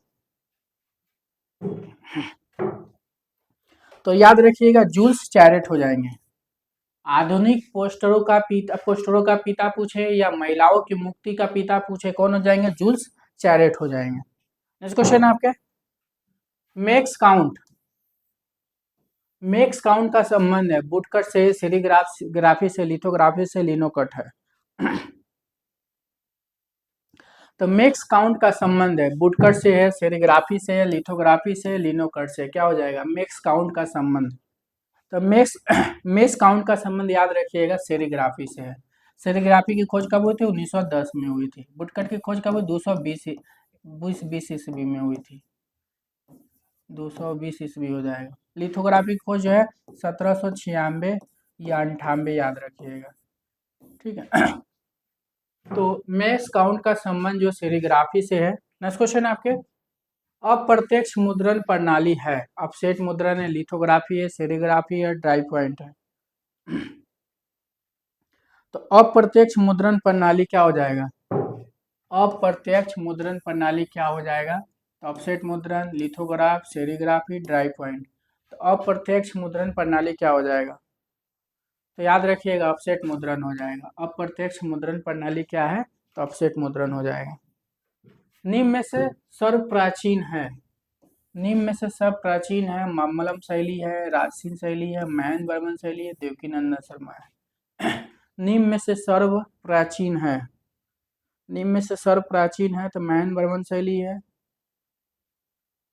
Speaker 1: तो याद रखिएगा जूल्स चैरेट हो जाएंगे। आधुनिक पोस्टरों का पिता पूछे या महिलाओं की मुक्ति का पिता पूछे, कौन हो जाएंगे? जूल्स चैरेट हो जाएंगे। नेक्स्ट क्वेश्चन आपके, मैक्स काउंट, मैक्स काउंट का संबंध है वुडकट से, सेरीग्राफी से, लिथोग्राफी से, लिनोकट है। तो मैक्स काउंट का संबंध है वुडकट से है, सेरीग्राफी से है, लिथोग्राफी से, लिनोकट से। क्या हो जाएगा? मैक्स काउंट का संबंध। तो मैक्स काउंट का संबंध याद रखिएगा सेरीग्राफी से है। सेरीग्राफी की खोज कब हुई थी? 1910 में हुई थी। वुडकट की खोज कब हुई? 220 ईस्वी में हुई थी। 220 ईस्वी हो जाएगा। लिथोग्राफी की खोज जो है 1796 या 98, याद रखिएगा, ठीक है। तो मैक्स काउंट का संबंध जो सेरीग्राफी से है। नेक्स्ट क्वेश्चन आपके, अप्रत्यक्ष मुद्रण प्रणाली है, ऑफसेट मुद्रण है, लिथोग्राफी है, सेरीग्राफी है, ड्राई पॉइंट है। तो अप्रत्यक्ष मुद्रण प्रणाली क्या हो जाएगा? अप्रत्यक्ष मुद्रण प्रणाली क्या हो जाएगा? तो ऑफसेट मुद्रण, लिथोग्राफ, सेरीग्राफी, ड्राई पॉइंट। तो अप्रत्यक्ष मुद्रण प्रणाली क्या हो जाएगा? तो याद रखिएगा ऑफसेट मुद्रण हो जाएगा। अप्रत्यक्ष मुद्रण प्रणाली क्या है? तो ऑफसेट मुद्रण हो जाएगा। निम्न में से सर्व प्राचीन है, निम्न में से सब प्राचीन है, मामल्लम शैली है, राजसीन शैली है, महेंद्र वर्मन शैली है, देवकीनंदन शर्मा है। निम्न में से सर्व प्राचीन है, निम्न में से सर्व प्राचीन है तो महेंद्र वर्मन शैली है।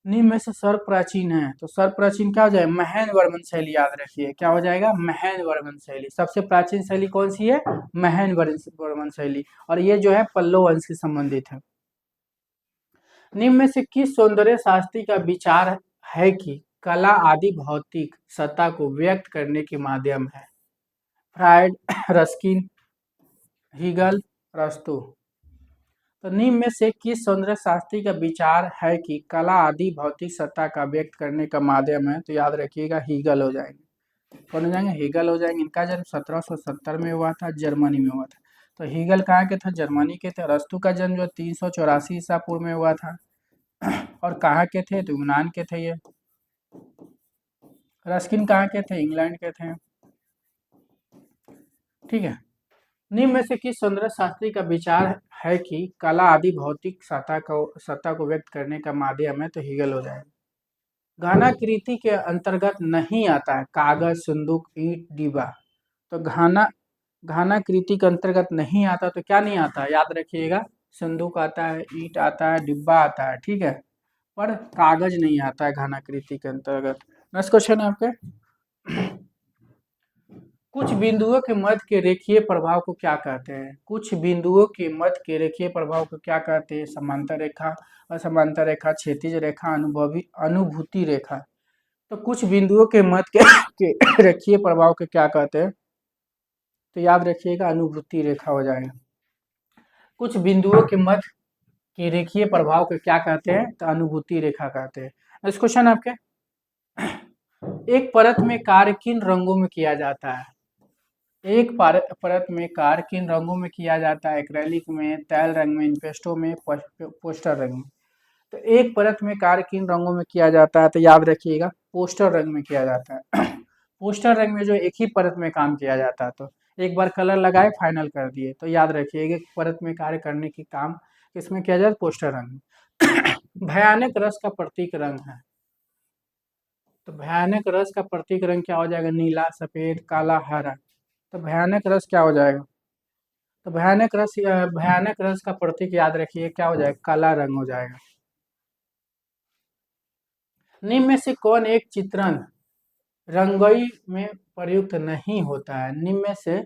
Speaker 1: निम्न में से सर्व प्राचीन है तो सर्व प्राचीन क्या हो जाएगा? महेंद्र वर्मन शैली, याद रखिए क्या हो जाएगा? महेंद्र वर्मन शैली। सबसे प्राचीन शैली कौन सी है? महेंद्र वर्मन शैली, और ये जो है पल्लव वंश से संबंधित है। निम्न में से किस सौंदर्य शास्त्री का विचार है कि कला आदि भौतिक सत्ता को व्यक्त करने के माध्यम है? फ्रायड, रस्किन, हीगल, अरस्तू। तो निम्न में से किस सौंदर्य शास्त्री का विचार है कि कला आदि भौतिक सत्ता का व्यक्त करने का माध्यम है? तो याद रखिएगा हीगल हो जाएंगे। कौन हो जाएंगे, हीगल हो जाएंगे। इनका जन्म 1770 में हुआ था, जर्मनी में हुआ था। तो हीगल कहाँ के थे, जर्मनी के थे। अरस्तु का जन्म जो 384 ईसा पूर्व में हुआ था। और कहाँ के थे, तो यूनान के थे ये। रस्किन कहाँ के थे, इंग्लैंड के थे। ठीक है। निम्न में से किस सौंदर्य शास्त्री का विचार है कि कला आदि भौतिक सत्ता को व्यक्त करने का माध्यम है, तो हीगल हो जाएगा। घनाकृति के अंतर्गत नहीं आता है कागज, संदूक, ईंट, डिब्बा। तो घनाकृति के अंतर्गत नहीं आता, तो क्या नहीं आता, याद रखिएगा, संदूक आता है, ईंट आता है, डिब्बा आता है, ठीक है, पर कागज नहीं आता है घनाकृति के अंतर्गत। नेक्स्ट क्वेश्चन है आपके, कुछ बिंदुओं के मध्य के रेखीय प्रभाव को क्या कहते हैं, कुछ बिंदुओं के मध्य के रेखीय प्रभाव को क्या कहते हैं, समांतर रेखा, असमांतर रेखा, क्षैतिज रेखा, अनुभूति रेखा। तो कुछ बिंदुओं के मध्य के रेखीय प्रभाव को क्या कहते हैं, तो याद रखिएगा अनुभूति रेखा हो जाएगा। कुछ बिंदुओं के मध्य के रेखीय प्रभाव को क्या कहते हैं, तो अनुभूति रेखा कहते हैं। नेक्स्ट क्वेश्चन आपके, एक परत में कार्य किन रंगों में किया जाता है, एक परत में कार्य किन रंगों में किया जाता है, एक्रेलिक में, तैल रंग में, इम्पेस्टो में, पोस्टर रंग में। तो एक परत में कार्य किन रंगों में किया जाता है, तो याद रखिएगा पोस्टर रंग में किया जाता है। पोस्टर रंग में जो एक ही परत में काम किया जाता है, तो एक बार कलर लगाए फाइनल कर दिए, तो याद रखिएगा परत में कार्य करने की काम किसमें किया जाए, पोस्टर रंग में। भयानक रस का प्रतीक रंग है, तो भयानक रस का प्रतीक रंग क्या हो जाएगा, नीला, सफेद, काला, हरा। तो भयानक रस क्या हो जाएगा, तो भयानक रस का प्रतीक याद रखिए क्या हो जाएगा, काला रंग हो जाएगा। निम्न में से कौन एक चित्रण रंगोई में प्रयुक्त नहीं होता है, निम्न में से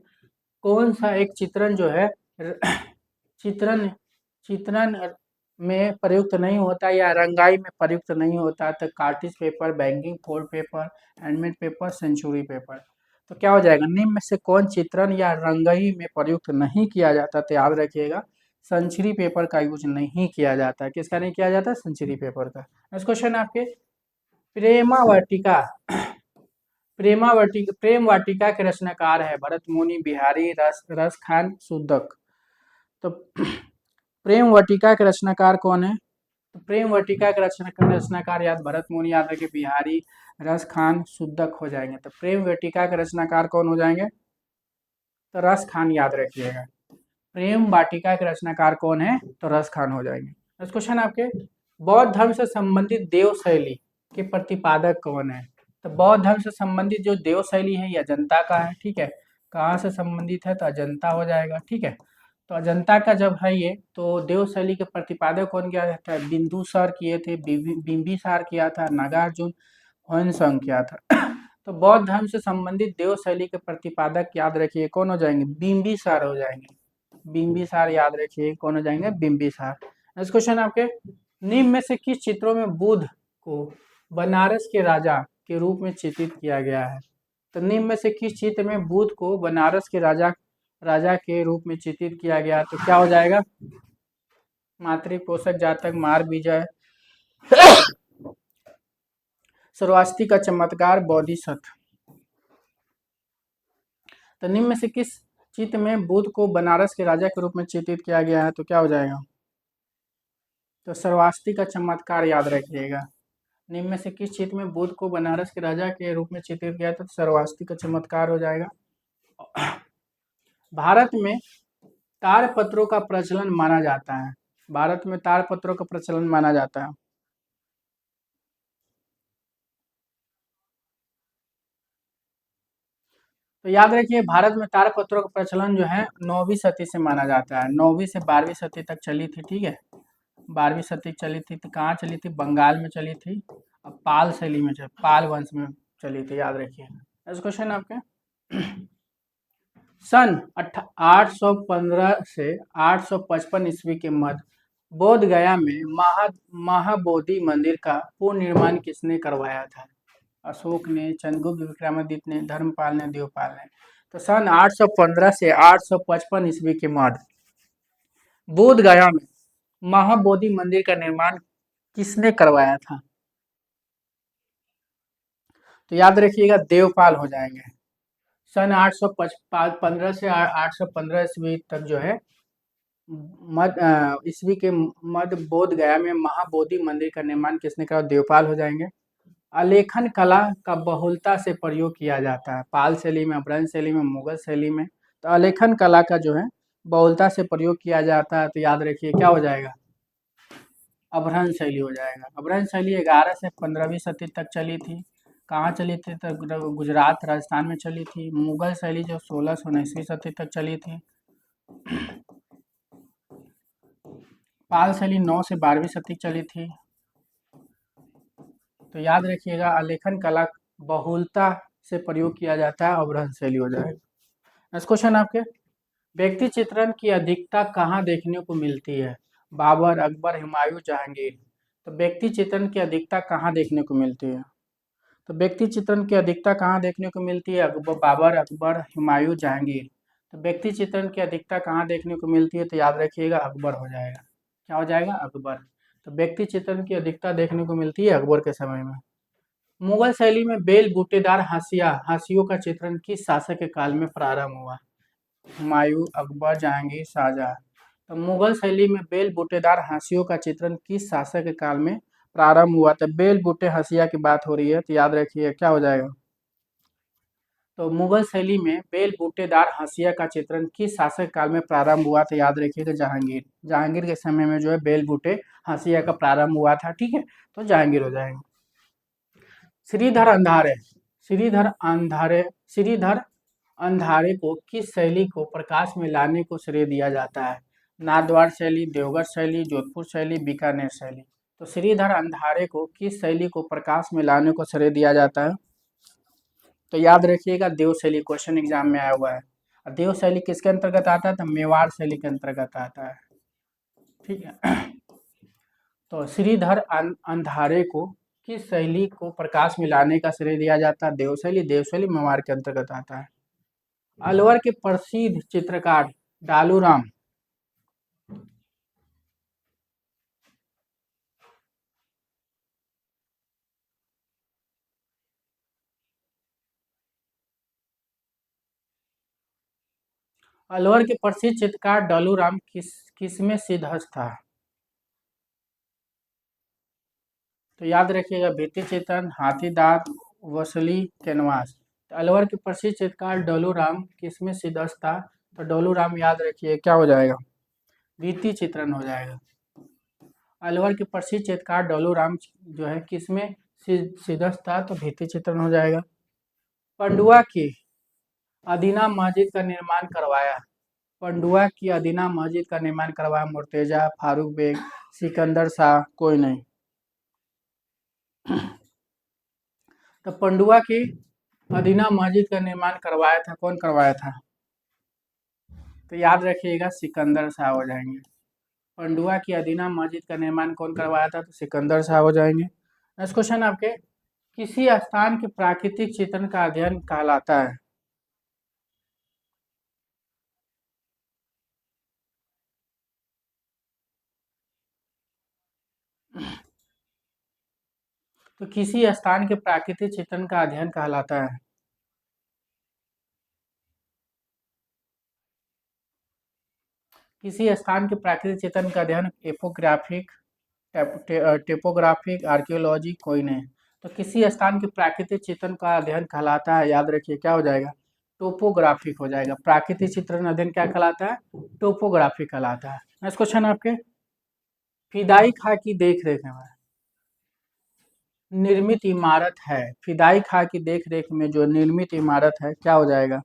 Speaker 1: कौन सा एक चित्रण जो है चित्रण चित्रण में प्रयुक्त नहीं होता या रंगाई में प्रयुक्त नहीं होता, तो cartridge paper, banking fold paper, handmade paper, century paper. तो क्या हो जाएगा, निम्न में से कौन चित्रण या रंगाई में प्रयुक्त नहीं किया जाता, तो याद रखिएगा सेंचुरी पेपर का यूज नहीं किया जाता है। किसका नहीं किया जाता, सेंचुरी पेपर का। नेक्स्ट क्वेश्चन आपके, प्रेमा वाटिका प्रेम वाटिका के रचनाकार है भरत मुनि, बिहारी, रस खान, शुद्धक। तो प्रेम वाटिका के रचनाकार कौन है, तो प्रेम वाटिका के रचनाकार याद भरत मुनि, याद रखिए बिहारी, रस खान, शुद्धक हो जाएंगे। तो प्रेम वाटिका के रचनाकार कौन हो जाएंगे, तो रस खान याद रखिएगा। प्रेम वाटिका के रचनाकार कौन है, तो रस खान हो जाएंगे। नेक्स्ट क्वेश्चन आपके, बौद्ध धर्म से संबंधित देव शैली के प्रतिपादक कौन है, तो बौद्ध धर्म से संबंधित जो देव शैली है ये अजंता का है, ठीक है। कहाँ से संबंधित है, तो अजंता हो जाएगा, ठीक है। तो अजंता का जब है ये, तो देव शैली के प्रतिपादक कौन किया जाता है, बिंदुसार किए थे, बिंबिसार किया था, नागार्जुन, ह्वेनसांग किया था। तो बौद्ध धर्म से संबंधित देव शैली के प्रतिपादक याद रखिए कौन हो जाएंगे, बिंबिसार हो जाएंगे। बिंबिसार याद रखिए कौन हो जाएंगे, बिंबिसार। नेक्स्ट क्वेश्चन आपके, निम्न में से किस चित्रों में बुद्ध को बनारस के राजा के रूप में चित्रित किया गया है, तो निम्न में से किस चित्र में बुद्ध को बनारस के राजा के रूप में चित्रित किया गया, तो क्या हो जाएगा, मातृपोषक, जातक, मार विजय, सर्वास्ति का चमत्कार, बोधिसत्व। तो निम्न में से किस चित्र में बुद्ध को बनारस के राजा के रूप में चित्रित किया गया है, तो क्या हो जाएगा, तो सर्वास्ति का चमत्कार याद रखिएगा। निम्न में से किस चित्र में बुद्ध को बनारस के राजा के रूप में चित्रित किया, तो सर्वास्ति का चमत्कार हो जाएगा। भारत में ताड़पत्रों का प्रचलन माना जाता है, भारत में ताड़पत्रों का प्रचलन माना जाता है। तो याद रखिए भारत में ताड़पत्रों का प्रचलन जो है 9वीं सदी से माना जाता है, 9वीं से 12वीं सदी तक चली थी, ठीक है। 12वीं सदी चली थी, तो कहाँ चली थी, बंगाल में चली थी, अब पाल शैली में पाल वंश में चली थी, याद रखिए। नेक्स्ट क्वेश्चन आपके, सन 815 से 855 ईस्वी के मध्य बोध गया में महाबोधि मंदिर का पुनर्निर्माण किसने करवाया था, अशोक ने, चंद्रगुप्त विक्रमादित्य ने, धर्मपाल ने, देवपाल ने। तो सन 815 से 855 ईस्वी के मध्य बोध गया में महाबोधि मंदिर का निर्माण किसने करवाया था, तो याद रखिएगा देवपाल हो जाएंगे। सन 815 से 815 ईस्वी तक जो है ईस्वी के मध्य बोध गया में महाबोधि मंदिर का निर्माण किसने करा? देवपाल हो जाएंगे। आलेखन कला का बहुलता से प्रयोग किया जाता है, पाल शैली में, अपभ्रंश शैली में, मुगल शैली में। तो आलेखन कला का जो है बहुलता से प्रयोग किया जाता है, तो याद रखिए क्या हो जाएगा? अपभ्रंश शैली हो जाएगा। अपभ्रंश शैली 11 से 15वीं शताब्दी तक चली थी। कहाँ चली थी? तो गुजरात राजस्थान में चली थी। मुगल शैली जो 16 से 19वीं शताब्दी तक चली थी। पाल शैली 9 से 12वीं शताब्दी चली थी। तो याद रखिएगा आलेखन कला बहुलता से प्रयोग किया जाता है, अपभ्रंश शैली हो जाएगा। नेक्स्ट क्वेश्चन आपके, व्यक्ति चित्रण की अधिकता कहाँ देखने को मिलती है? बाबर, अकबर, हुमायूं, जहांगीर। तो व्यक्ति चित्रण की अधिकता कहाँ देखने को मिलती है? तो व्यक्ति चित्रण की अधिकता कहाँ देखने को मिलती है? बाबर, अकबर, हुमायूं, जहांगीर। तो व्यक्ति चित्रण की अधिकता कहाँ देखने को मिलती है? तो याद रखिएगा अकबर हो जाएगा। क्या हो जाएगा? अकबर। तो व्यक्ति चित्रण की अधिकता देखने को मिलती है अकबर के समय में। मुगल शैली में बेल बूटेदार हाशियों का चित्रण किस शासक के काल में प्रारंभ हुआ? हुमायूं, अकबर, जहांगीर, शाहजहां। तो मुगल शैली में बेल बूटेदार हाशियों का चित्रण किस शासक के काल में प्रारंभ हुआ? तो बेल बूटे हाशिया की बात हो रही है, तो याद रखिए क्या हो जाएगा? तो मुगल शैली में बेल बूटेदार हाशिया का चित्रण किस शासक काल में प्रारंभ हुआ? तो याद रखिएगा जहांगीर। जहांगीर के समय में जो है बेल बूटे हाशिया का प्रारंभ हुआ था। ठीक है, तो जहांगीर हो जाएंगे। श्रीधर अंधारे, श्रीधर अंधारे को किस शैली को प्रकाश में लाने को श्रेय दिया जाता है? नाथद्वार शैली, देवगढ़ शैली, जोधपुर शैली, बीकानेर शैली। तो श्रीधर अंधारे को किस शैली को प्रकाश में लाने को श्रेय दिया जाता है? तो याद रखिएगा देव शैली, क्वेश्चन एग्जाम में आया हुआ है। और देव शैली किसके अंतर्गत आता है? तो मेवाड़ शैली के अंतर्गत आता है। ठीक है, तो श्रीधर अंधारे को किस शैली को प्रकाश में लाने का श्रेय दिया जाता है? देव शैली। देव शैली मेवाड़ के अंतर्गत आता है। अलवर के प्रसिद्ध चित्रकार डालू राम अलवर के प्रसिद्ध चित्रकार डालू राम किसमें सिद्धहस्त था? तो याद रखिएगा भित्ति चित्रण, हाथी दांत, वसली, कैनवास। तो अलवर के प्रसिद्ध चित्रकार डोलू राम किसमें सिद्धहस्त था? तो डोलू राम याद रखिए क्या हो जाएगा? भित्ति चित्रण हो जाएगा। अलवर के प्रसिद्ध चित्रकार डोलू राम जो है किसमें सिद्धहस्त था? तो भित्ति चित्रण हो जाएगा। पंडुआ की अदीना मस्जिद का निर्माण करवाया? पंडुआ की अदीना मस्जिद का निर्माण करवाया मुर्तजा, फारूक बेग, सिकंदर शाह, कोई नहीं। तो पंडुआ की अदीना मस्जिद का निर्माण करवाया था, कौन करवाया था? तो याद रखिएगा सिकंदर शाह हो जाएंगे। पंडुआ की अदीना मस्जिद का निर्माण कौन करवाया था? तो सिकंदर शाह हो जाएंगे। नेक्स्ट क्वेश्चन आपके, किसी स्थान के प्राकृतिक चित्रण का अध्ययन कहलाता है? तो किसी स्थान के प्राकृतिक चित्रण का अध्ययन कहलाता है? किसी स्थान के प्राकृतिक चित्रण का अध्ययन एपोग्राफिक, टेपोग्राफिक, आर्कियोलॉजी, कोई नहीं। तो किसी स्थान के प्राकृतिक चित्रण का अध्ययन कहलाता है, याद रखिए क्या हो जाएगा? टोपोग्राफिक हो जाएगा। प्राकृतिक चित्रण अध्ययन क्या कहलाता है? टोपोग्राफिक कहलाता है। नेक्स्ट क्वेश्चन आपके, फिदाई खां की देख रेख में निर्मित इमारत है, फिदाई खां की देख रेख में जो निर्मित इमारत है क्या हो जाएगा?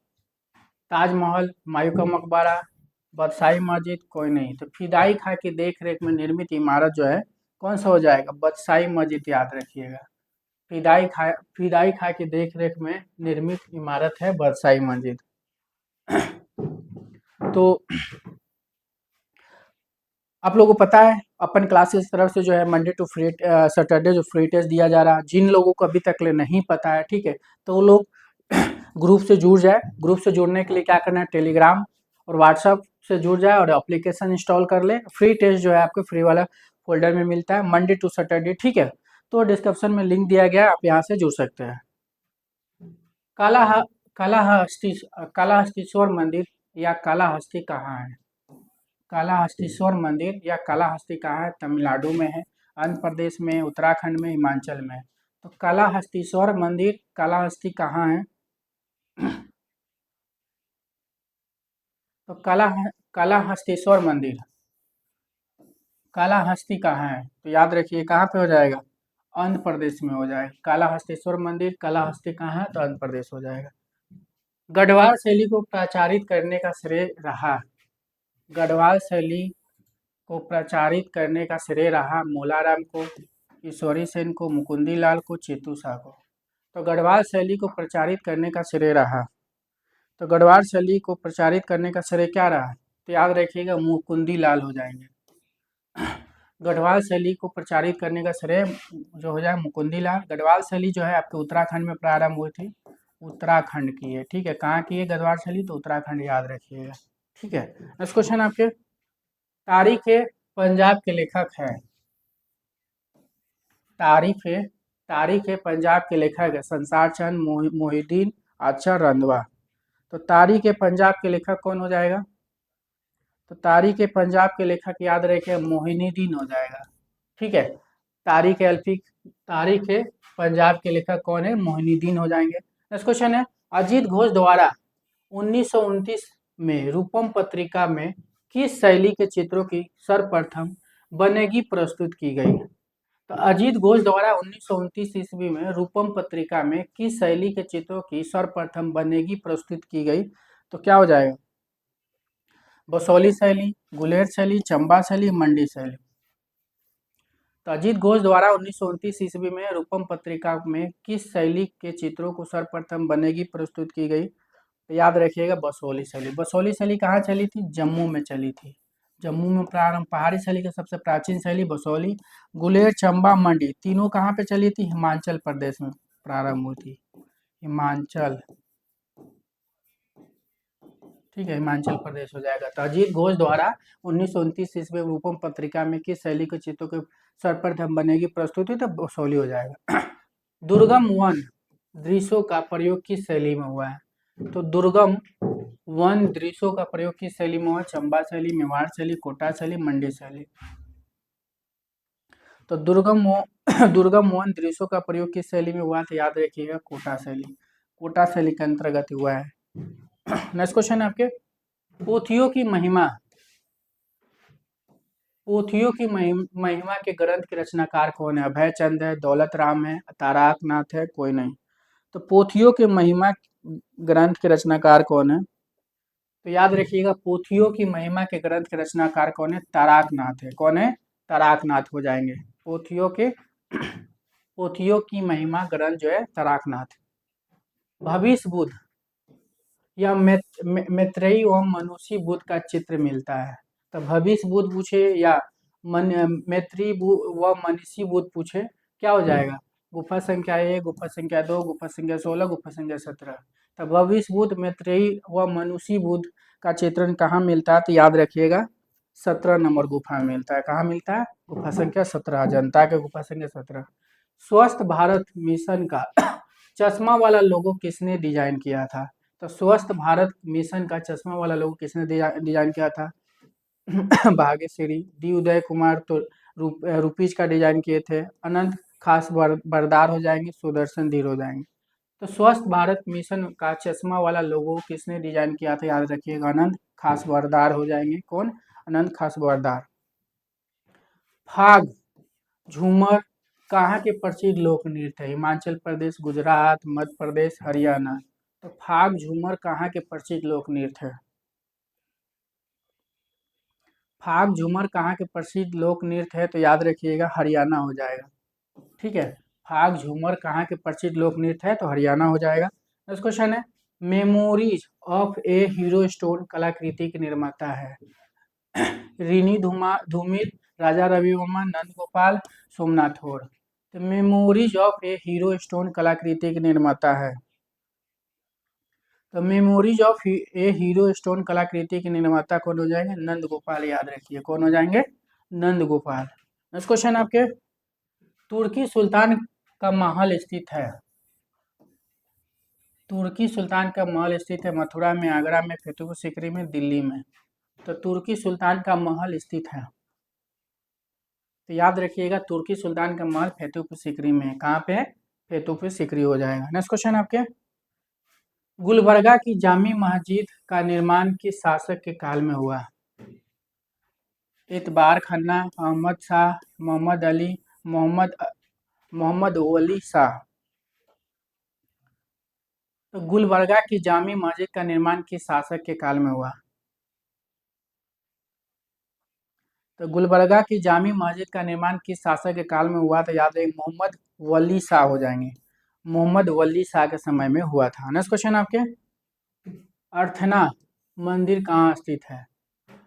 Speaker 1: ताजमहल, हुमायूं का मकबरा, बदशाही मस्जिद, कोई नहीं। तो फिदाई खां की देख रेख में निर्मित इमारत जो है कौन सा हो जाएगा? बदशाही मस्जिद, याद रखिएगा। फिदाई खां की देख रेख में निर्मित इमारत है बदशाही मस्जिद। तो आप लोगों को पता है अपन क्लासेस तरफ से जो है मंडे टू सैटरडे जो फ्री टेस्ट दिया जा रहा है। जिन लोगों को अभी तक नहीं पता है, ठीक है, तो वो लोग ग्रुप से जुड़ जाए। ग्रुप से जुड़ने के लिए क्या करना है? टेलीग्राम और व्हाट्सएप से जुड़ जाए और एप्लीकेशन इंस्टॉल कर ले। फ्री टेस्ट जो है आपको फ्री वाला फोल्डर में मिलता है मंडे टू सैटरडे, ठीक है। तो डिस्क्रिप्शन में लिंक दिया गया है, आप यहाँ से जुड़ सकते हैं। कालाहस्ती कालाहस्तीश्वर मंदिर या कालाहस्ती कहाँ है? कालाहस्तीश्वर मंदिर या कालाहस्ती कहाँ है? तमिलनाडु में है, आंध्र प्रदेश में, उत्तराखंड में, हिमाचल में। तो कालाहस्तीश्वर मंदिर, कालाहस्ती कहाँ है? तो कालाहस्तीश्वर मंदिर, कालाहस्ती कहाँ है? तो याद रखिए कहाँ पे हो जाएगा? आंध्र प्रदेश में हो जाएगा। कालाहस्तीश्वर मंदिर, कालाहस्ती कहाँ है? तो आंध्र प्रदेश हो जाएगा। गढ़वाल शैली को प्रचारित करने का श्रेय रहा, गढ़वाल शैली को प्रचारित करने का श्रेय रहा मोलाराम को, ईश्वरी सेन को, मुकुंदी लाल को, चेतू शाह को। तो गढ़वाल शैली को प्रचारित करने का श्रेय रहा, तो गढ़वाल शैली को प्रचारित करने का श्रेय क्या रहा? तो याद रखिएगा मुकुंदी लाल हो जाएंगे। गढ़वाल शैली को प्रचारित करने का श्रेय जो हो जाए मुकुंदी लाल। गढ़वाल शैली जो है आपके उत्तराखंड में प्रारंभ हुई थी, उत्तराखंड की है, ठीक है। कहाँ की है गढ़वाल शैली? तो उत्तराखंड, याद रखिएगा, ठीक है। नेक्स्ट क्वेश्चन आपके, तारीख ए पंजाब के लेखक है, तारीख ए पंजाब के लेखक है संसार चंद, मोहिउद्दीन, अच्छा, रंधवा। तो तारीख ए पंजाब के लेखक कौन हो जाएगा? तो तारीख ए पंजाब के लेखक याद रखिए मोहिउद्दीन हो जाएगा, ठीक है। तारीख ए पंजाब के लेखक कौन है? मोहिउद्दीन हो जाएंगे। नेक्स्ट क्वेश्चन है, अजीत घोष द्वारा 1929 में रूपम पत्रिका में किस शैली के चित्रों की सर्वप्रथम बनेगी प्रस्तुत की गई? तो अजीत घोष द्वारा 1929 ईस्वी में रूपम पत्रिका में किस शैली के चित्रों की सर्वप्रथम बनेगी प्रस्तुत की गई? तो क्या हो जाएगा? बसौली शैली, गुलेर शैली, चंबा शैली, मंडी शैली। तो अजीत घोष द्वारा 1929 ईस्वी में रूपम पत्रिका में किस शैली के चित्रों को सर्वप्रथम बनेगी प्रस्तुत की गई? तो याद रखिएगा बसौली शैली। बसौली शैली कहाँ चली थी? जम्मू में चली थी। जम्मू में प्रारंभ, पहाड़ी शैली की सबसे प्राचीन शैली बसौली। गुलेर, चंबा, मंडी तीनों कहाँ पे चली थी? हिमाचल प्रदेश में प्रारंभ हुई थी, हिमाचल, ठीक है, हिमाचल प्रदेश हो जाएगा। तो अजीत घोष द्वारा 1929 ईस्वी में रूपम पत्रिका में किस शैली के चित्रों के सर्वप्रथम बनेगी प्रस्तुति? तो बसौली हो जाएगा। दुर्गम वन दृश्यों का प्रयोग किस शैली में हुआ है? तो दुर्गम वन दृश्यों का प्रयोग किस शैली में हुआ? चंबा शैली, मेवाड़ शैली, कोटा शैली, मंडी शैली। तो दुर्गम वन दृश्यों का प्रयोग किस शैली में हुआ? तो याद रखिएगा कोटा शैली, कोटा शैली के अंतर्गत हुआ है। नेक्स्ट क्वेश्चन है आपके, पोथियों की महिमा, पोथियों की महिमा के ग्रंथ के रचनाकार कौन है? अभय चंद है, दौलत राम है, तारकनाथ है, कोई नहीं। तो पोथियों के महिमा ग्रंथ के रचनाकार कौन है? तो याद रखिएगा पोथियों की महिमा के ग्रंथ के रचनाकार कौन है? तारकनाथ है। कौन है? तारकनाथ हो जाएंगे। पोथियों की महिमा ग्रंथ जो है तारकनाथ। भविष्य बुद्ध या मैत्रेयी एवं मनुष्य बुद्ध का चित्र मिलता है। तो भविष्य बुद्ध पूछे या मैत्रेयी व मनुष्य बुद्ध पूछे, क्या हो जाएगा? गुफा संख्या 1, गुफा संख्या 2, गुफा संख्या 16, गुफा संख्या 17। तो भविष्य बुद्ध, मैत्रेयी व मनुष्य बुद्ध का चित्रण कहाँ मिलता है? तो याद रखिएगा 17 नंबर गुफा में मिलता है। कहाँ मिलता है? गुफा संख्या 17, जनता के गुफा संख्या 17। स्वस्थ भारत मिशन का चश्मा वाला लोगो किसने डिजाइन किया था? तो स्वस्थ भारत मिशन का चश्मा वाला लोगो किसने डिजाइन किया था? भाग्यश्री, डी उदय कुमार तो रूपीज का डिजाइन किए थे। अनंत खास बरदार हो जाएंगे, सुदर्शन धीर हो जाएंगे। तो स्वस्थ भारत मिशन का चश्मा वाला लोगो किसने डिजाइन किया था? याद रखिएगा अनंत खास बरदार हो जाएंगे। कौन? अनंत खास बरदार। फाग झूमर कहाँ के प्रसिद्ध लोक नृत्य है? हिमाचल प्रदेश, गुजरात, मध्य प्रदेश, हरियाणा। तो फाग झूमर कहाँ के प्रसिद्ध लोक नृत्य है? फाग झूमर कहाँ के प्रसिद्ध लोक नृत्य है? तो याद रखिएगा हरियाणा हो जाएगा, ठीक है। फाग झूमर कहाँ के प्रसिद्ध लोक नृत्य है? तो हरियाणा हो जाएगा। नेक्स्ट क्वेश्चन है, memories of A hero stone कलाकृति के निर्माता है? रीनी धूमिल, राजा रवि वर्मा, नंद गोपाल, सोमनाथ होर। तो memories of A hero stone कलाकृति के निर्माता है, तो memories of A hero stone कलाकृति के निर्माता कौन हो जाएंगे? नंद गोपाल, याद रखिए कौन हो जाएंगे? नंद गोपाल। नेक्स्ट क्वेश्चन आपके, तुर्की सुल्तान का महल स्थित है? तुर्की सुल्तान का महल स्थित है मथुरा में, आगरा में, फतेहपुर सीकरी में, दिल्ली में। तो तुर्की सुल्तान का महल स्थित है, तो याद रखिएगा तुर्की सुल्तान का महल फतेहपुर सीकरी में है। कहाँ पे है? फतेहपुर सीकरी हो जाएगा। नेक्स्ट क्वेश्चन आपके, गुलबर्गा की जामी मस्जिद का निर्माण किस शासक के काल में हुआ? इतबार खन्ना, अहमद शाह, मोहम्मद अली, मोहम्मद वली शाह। तो गुलबर्गा की जामी मस्जिद का निर्माण किस शासक के काल में हुआ? तो गुलबर्गा की जामी मस्जिद का निर्माण किस शासक के काल में हुआ? तो याद रहे मोहम्मद वली शाह हो जाएंगे, मोहम्मद वली शाह के समय में हुआ था। नेक्स्ट क्वेश्चन आपके, अर्थना मंदिर कहाँ स्थित है?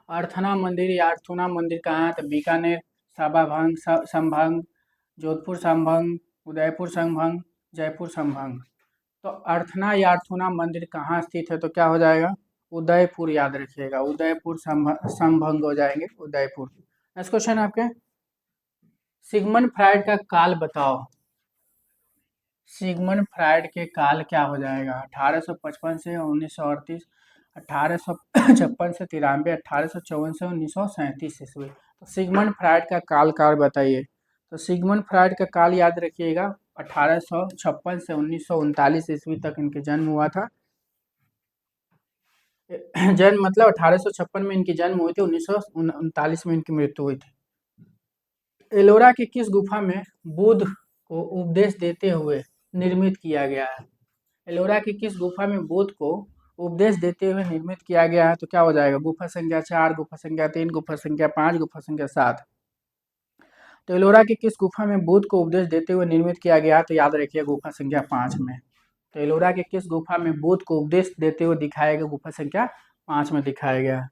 Speaker 1: अर्थना मंदिर या अर्थुना मंदिर कहाँ है? तो बीकानेर, साबाभंग, संभंग, जोधपुर संभंग, उदयपुर संभंग, जयपुर संभंग। तो अर्थना या अर्थुना मंदिर कहाँ स्थित है? तो क्या हो जाएगा? उदयपुर, याद रखिएगा उदयपुर संभंग हो जाएंगे, उदयपुर। नेक्स्ट क्वेश्चन आपके, सिगमंड फ्राइड का काल बताओ। सिगमंड फ्राइड के काल क्या हो जाएगा? 1855 से 1938, 1856 से 93, 1854 से 1937 ईस्वी। तो सिगमंड फ्राइड का काल बताइए। तो सिगमंड फ्राइड का काल याद रखिएगा 1856 से 1939 ईस्वी तक इनके जन्म हुआ था। जन्म मतलब 1856 में इनकी जन्म हुई थी, 1939 में इनकी मृत्यु हुई थी। एलोरा की किस गुफा में बुद्ध को उपदेश देते हुए निर्मित किया गया है? एलोरा की किस गुफा में बुद्ध को उपदेश देते हुए निर्मित किया गया है? तो क्या हो जाएगा? गुफा संख्या 4, गुफा संख्या 3, गुफा संख्या 5, गुफा संख्या 7। तो एलोरा की किस गुफा में बुद्ध को उपदेश देते हुए निर्मित किया गया? तो याद रखिए गुफा संख्या 5 में। तो एलोरा के किस गुफा में बुद्ध को उपदेश देते हुए दिखाया गया? गुफा संख्या 5 में दिखाया गया।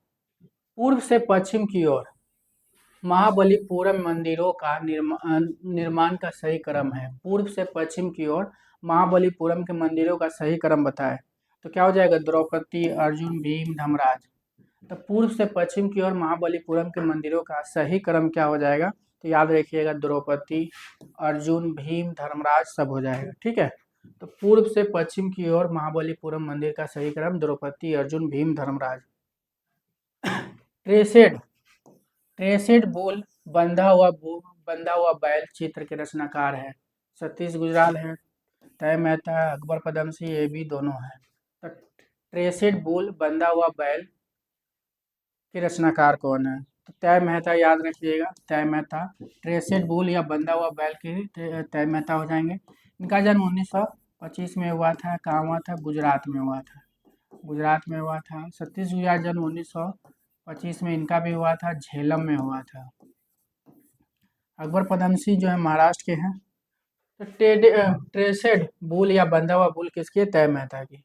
Speaker 1: पूर्व से पश्चिम की ओर महाबलीपुरम मंदिरों का निर्माण का सही क्रम है। पूर्व से पश्चिम की ओर महाबलीपुरम के मंदिरों का सही क्रम बताएं। तो क्या हो जाएगा? द्रौपदी, अर्जुन, भीम, धर्मराज। तो पूर्व से पश्चिम की ओर महाबलीपुरम के मंदिरों का सही क्रम क्या हो जाएगा? तो याद रखिएगा द्रौपदी, अर्जुन, भीम, धर्मराज सब हो जाएगा। ठीक है, तो पूर्व से पश्चिम की ओर महाबलीपुरम मंदिर का सही क्रम द्रौपदी, अर्जुन, भीम, धर्मराज। ट्रेसेड, ट्रेसेड बोल बंधा हुआ बैल चित्र के रचनाकार है। सतीश गुजराल है, तय मेहता है, अकबर पदमसी, ये भी दोनों है। तो ट्रेसेड बोल बंधा हुआ बैल के रचनाकार कौन है? तो तय मेहता, याद रखिएगा तय मेहता। ट्रेसेड बोल या बंधा हुआ बैल के तय मेहता हो जाएंगे। इनका जन्म 1925 में हुआ था। कहाँ हुआ था? गुजरात में हुआ था, गुजरात में हुआ था। सतीश गुजराल जन्म 1925 में इनका भी हुआ था, झेलम में हुआ था। अकबर पदमसी जो है महाराष्ट्र के हैं। तो ट्रेसेड बुल या बंधा हुआ बुल किसकी है? तय मेहता की।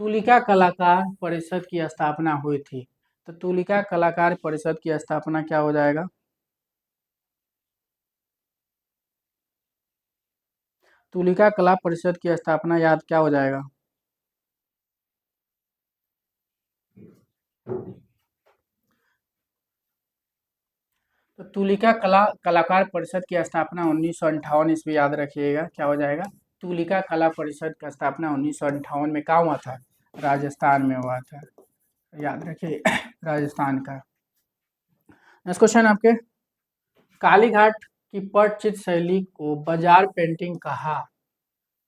Speaker 1: तुलिका कलाकार परिषद की स्थापना हुई थी। तो तुलिका कलाकार परिषद की स्थापना क्या हो जाएगा? तुलिका कला परिषद की स्थापना याद क्या हो जाएगा? तो तुलिका कलाकार परिषद की स्थापना 1958 ईस्वी, याद रखिएगा क्या हो जाएगा? तुलिका कला परिषद का स्थापना 1958 में कहाँ हुआ था? राजस्थान में हुआ था, याद रखिए राजस्थान का। नेक्स्ट क्वेश्चन आपके, कालीघाट की पटचित्र शैली को बाजार पेंटिंग कहा।